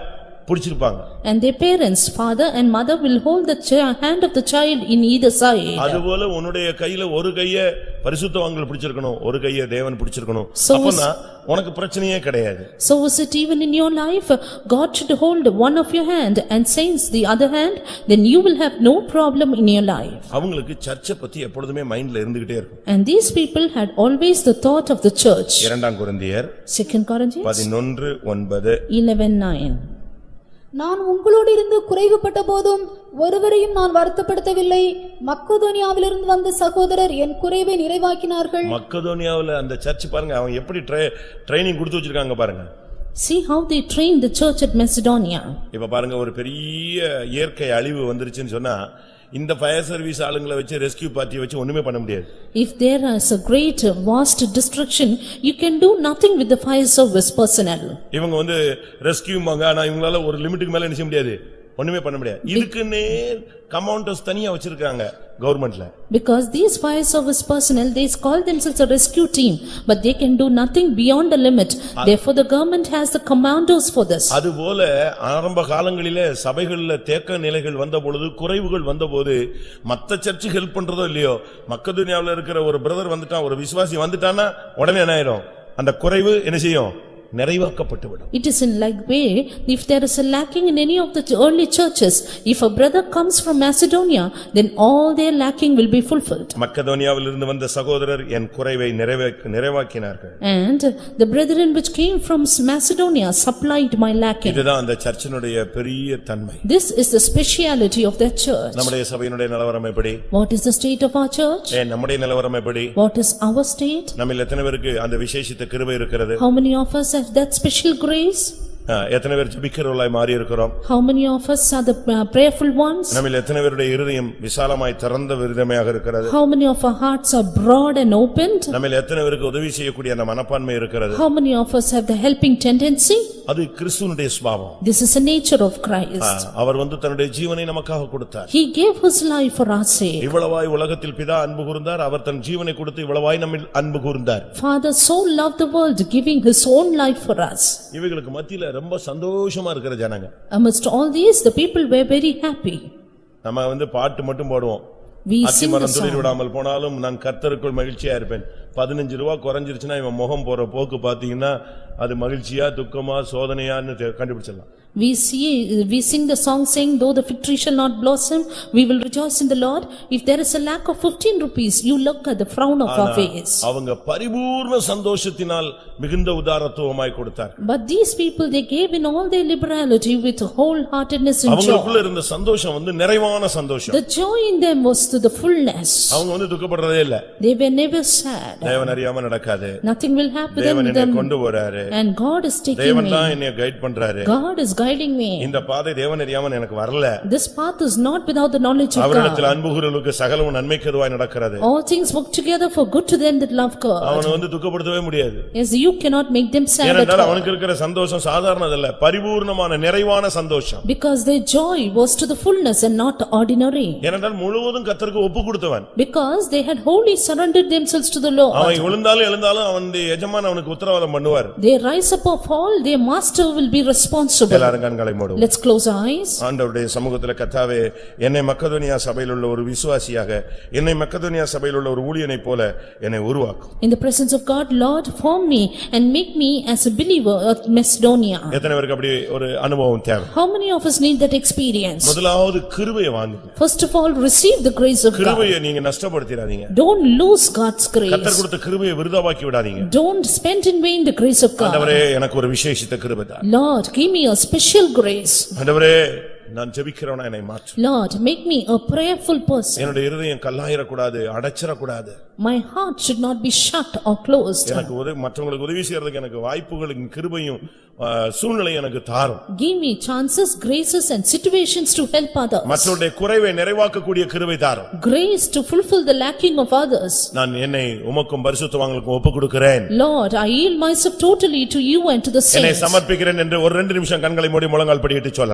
பிடிச்சிருப்பாங்க. And their parents, father and mother will hold the hand of the child in either side. அதுபோல உன்னுடைய கையில ஒரு கையை பரிசுத்தவான்கள் பிடிச்சிருக்கணும், ஒரு கையை தேவன் பிடிச்சிருக்கணும். அப்பனா உனக்கு பிரச்சனையே கிடையாது. So is it even in your life? God should hold one of your hand and saints the other hand, then you will have no problem in your life. அவங்களுக்கு சர்ச்சை பத்தி எப்பொழுதுமே மைண்ட்ல இருந்துகிட்டே இருக்கும். And these people had always the thought of the church. 2 கொரிந்தியர் 2 Corinthians 11:9 11:9. நான் உங்களோடு இருந்து குறைவுபட்ட போதும் ஒருவரையும் நான் வருத்தப்படுத்தவில்லை. மக்கதோனியாவிலிருந்து வந்த சகோதரர் என் குறைவை நிறைவாக்கினார்கள். மக்கதோனியாவுல அந்த சர்ச் பாருங்க, அவங்க எப்படி ட்ரைனிங் கொடுத்து வச்சிருக்காங்க பாருங்க. See how they trained the church at Macedonia. இப்ப பாருங்க ஒரு பெரிய இயற்கை அழிவு வந்துருச்சுன்னு சொன்னா இந்த ஃபயர் சர்வீஸ் ஆளுங்களை வச்சு ரெஸ்கியூ பார்ட்டியை வச்சு ஒண்ணுமே பண்ண முடியாது. If there is a great vast destruction, you can do nothing with the fire service personnel. இவங்க வந்து ரெஸ்கியூமாங்க, ஆனா இவங்களால ஒரு லிமிட்டுக்கு மேல என்ன செய்ய முடியாது, ஒண்ணுமே பண்ண முடியாது. இதுக்குன்னே கமாண்டர்ஸ் தனியா வச்சிருக்காங்க கவர்மெண்ட்ல. Because these fire service personnel, they call themselves a rescue team, but they can do nothing beyond the limit. Therefore the government has the commandos for this. அதுபோல ஆரம்ப காலங்களிலே சபைகளில் தேக்க நிலைகள் வந்த பொழுது, குறைவுகள் வந்தபோது மத்த சர்ச்சு ஹெல்ப் பண்றதோ இல்லையோ, மக்கதுனியாவில் இருக்கிற ஒரு பிரதர் வந்துட்டான், ஒரு விசுவாசி வந்துட்டான்னா உடனே என்ன ஆயிரும், அந்த குறைவு என்ன செய்யும், நிறைவாக்கப்பட்டுவிடும். It is in like way, if there is a lacking in any of the early churches, if a brother comes from Macedonia, then all their lacking will be fulfilled. மக்கதோனியாவிலிருந்து வந்த சகோதரர் என் குறைவை நிறைவாக்கினார்கள். And the brethren which came from Macedonia supplied my lacking. இதுதான் அந்த சர்ச்சினுடைய பெரிய தன்மை. This is the speciality of that church. நம்முடைய சபையினுடைய நிலவரம் எப்படி? What is the state of our church? நம்முடைய நிலவரம் எப்படி? What is our state? நம்மில் எத்தனை பேருக்கு அந்த விசேஷித்த கிருபை இருக்கிறது? How many of us have that special grace? எத்தனை பேர் ஜெபிக்கிறவர்களாய் மாறி இருக்கிறோம்? How many of us are the prayerful ones? நம்மில் எத்தனை பேருடைய இருதயம் விசாலமாய் திறந்த இருதயமாக இருக்கிறது? How many of our hearts are broad and opened? நம்மில் எத்தனை பேருக்கு உதவி செய்யக்கூடிய அந்த மனப்பான்மை இருக்கிறது? How many of us have the helping tendency? அது கிறிஸ்துவினுடைய சுபாவம். This is the nature of Christ. அவர் வந்து தன்னுடைய ஜீவனை நமக்காக கொடுத்தார். He gave his life for our sake. இவ்வளவாய் உலகத்தில் பிதா அன்பு கூர்ந்தார், அவர் தன் ஜீவனை கொடுத்து இவ்வளவாய் நம்மில் அன்பு கூர்ந்தார். Father so loved the world, giving his own life for us. இவைகளுக்கு மத்தியில ரொம்ப சந்தோஷமா இருக்கிற ஜனங்க. Amidst all these, the people were very happy. நம்ம வந்து பாட்டு மட்டும் பாடுவோம். We sing the அத்திமரம் துளிர் song. விடாமல் போனாலும் நான் கர்த்தருக்குள் மகிழ்ச்சியா இருப்பேன். 15 ரூபாய் குறைஞ்சிருச்சுன்னா இவன் முகம் போற போக்கு பாத்தீங்கன்னா அது மகிழ்ச்சியா துக்கமா சோதனையான்னு கண்டுபிடிச்சிடலாம். We sing the song saying, though the fig tree shall not blossom, we will rejoice in the Lord. If there is a lack of 15 rupees, you look at the frown of our face. அவங்க பரிபூர்ண சந்தோஷத்தினால் மிகுந்த உதாரத்துவமாய் கொடுத்தார். But these people, they gave in all their liberality with wholeheartedness and அவங்களுக்குள்ள joy. இருந்த சந்தோஷம் வந்து நிறைவான சந்தோஷம். The joy in them was to the fullness. அவங்க வந்து துக்கப்படுறதே இல்ல. They were never sad. தேவன் அறியாம நடக்காது. Nothing will happen தேவன் to என்னை them. கொண்டு போறாரு. And God is taking தேவன் me. தான் என்னை கைட் பண்றாரு. God is guiding me. இந்த பாதை தேவன் அறியாம எனக்கு வரல. This path is not without the knowledge of அவரிடத்தில் God. அன்பு கூறுவதற்கு சகலமும் நன்மைக்கேதுவாய் நடக்கிறது. All things work together for good to them that love God. அவனை வந்து துக்கப்படுத்தவே முடியாது. Yes, you cannot make them sad at ஏனென்றால் all. அவனுக்கு இருக்கிற சந்தோஷம் சாதாரணதல்ல, பரிபூர்ணமான நிறைவான சந்தோஷம். Because their joy was to the fullness and not ordinary. ஏனென்றால் முழுவதும் கர்த்தருக்கு ஒப்பு கொடுத்தவன். Because they had wholly surrendered themselves to the Lord. அவன் விழுந்தாலும் எழுந்தாலும் அவனுடைய எஜமான் அவனுக்கு உத்தரவாதம் பண்ணுவார். They rise up or fall, their master will be responsible. எல்லாரும் கண்களை மூடுவோம். Let's close our eyes. ஆண்டவருடைய சமூகத்திலே கர்த்தாவே, என்னை மக்கதோனியா சபையில் உள்ள ஒரு விசுவாசியாக, என்னை மக்கதோனியா சபையில் உள்ள ஒரு ஊழியனைப் போல என்னை உருவாக்கும். In the presence of God, Lord, form me and make me as a believer of Macedonia. எத்தனை பேருக்கு அப்படி ஒரு அனுபவம் தேவை? How many of us need that experience? முதலாவது கிருபையை வாங்குங்க. First of all, receive the grace of God. கிருபையை நீங்க நஷ்டப்படுத்திடாதீங்க. Don't lose God's grace. கர்த்தர் கொடுத்த கிருபையை விருதாவாக்கி விடாதீங்க. Don't spend in vain the grace of God. ஆண்டவரே, எனக்கு ஒரு விசேஷித்த கிருபை தார். Lord, give me a special grace. ஆண்டவரே, நான் ஜெபிக்கிறவனா என்னை மாற்று. Lord, make me a prayerful person. என்னுடைய இருதயம் கல்லாயிரக்கூடாது, அடைச்சிடக்கூடாது. My heart should not be shut or closed. எனக்கு மற்றவங்களுக்கு உதவி செய்யறதுக்கு எனக்கு வாய்ப்புகளும் கிருபையும் சூழ்நிலை எனக்கு தாரும். Give me chances, graces and situations to help others. மற்றவருடைய குறைவை நிறைவாக்கக்கூடிய கிருபை தாரும். Grace to fulfill the lacking of others. நான் என்னை உமக்கும் பரிசுத்தவான்களுக்கும் ஒப்புக் கொடுக்கிறேன். Lord, I yield myself totally to you and to the என்னை saints. சமர்ப்பிக்கிறேன் என்று ஒரு 2 நிமிஷம் கண்களை மூடி முழங்கால் படியிட்டு சொல்ல.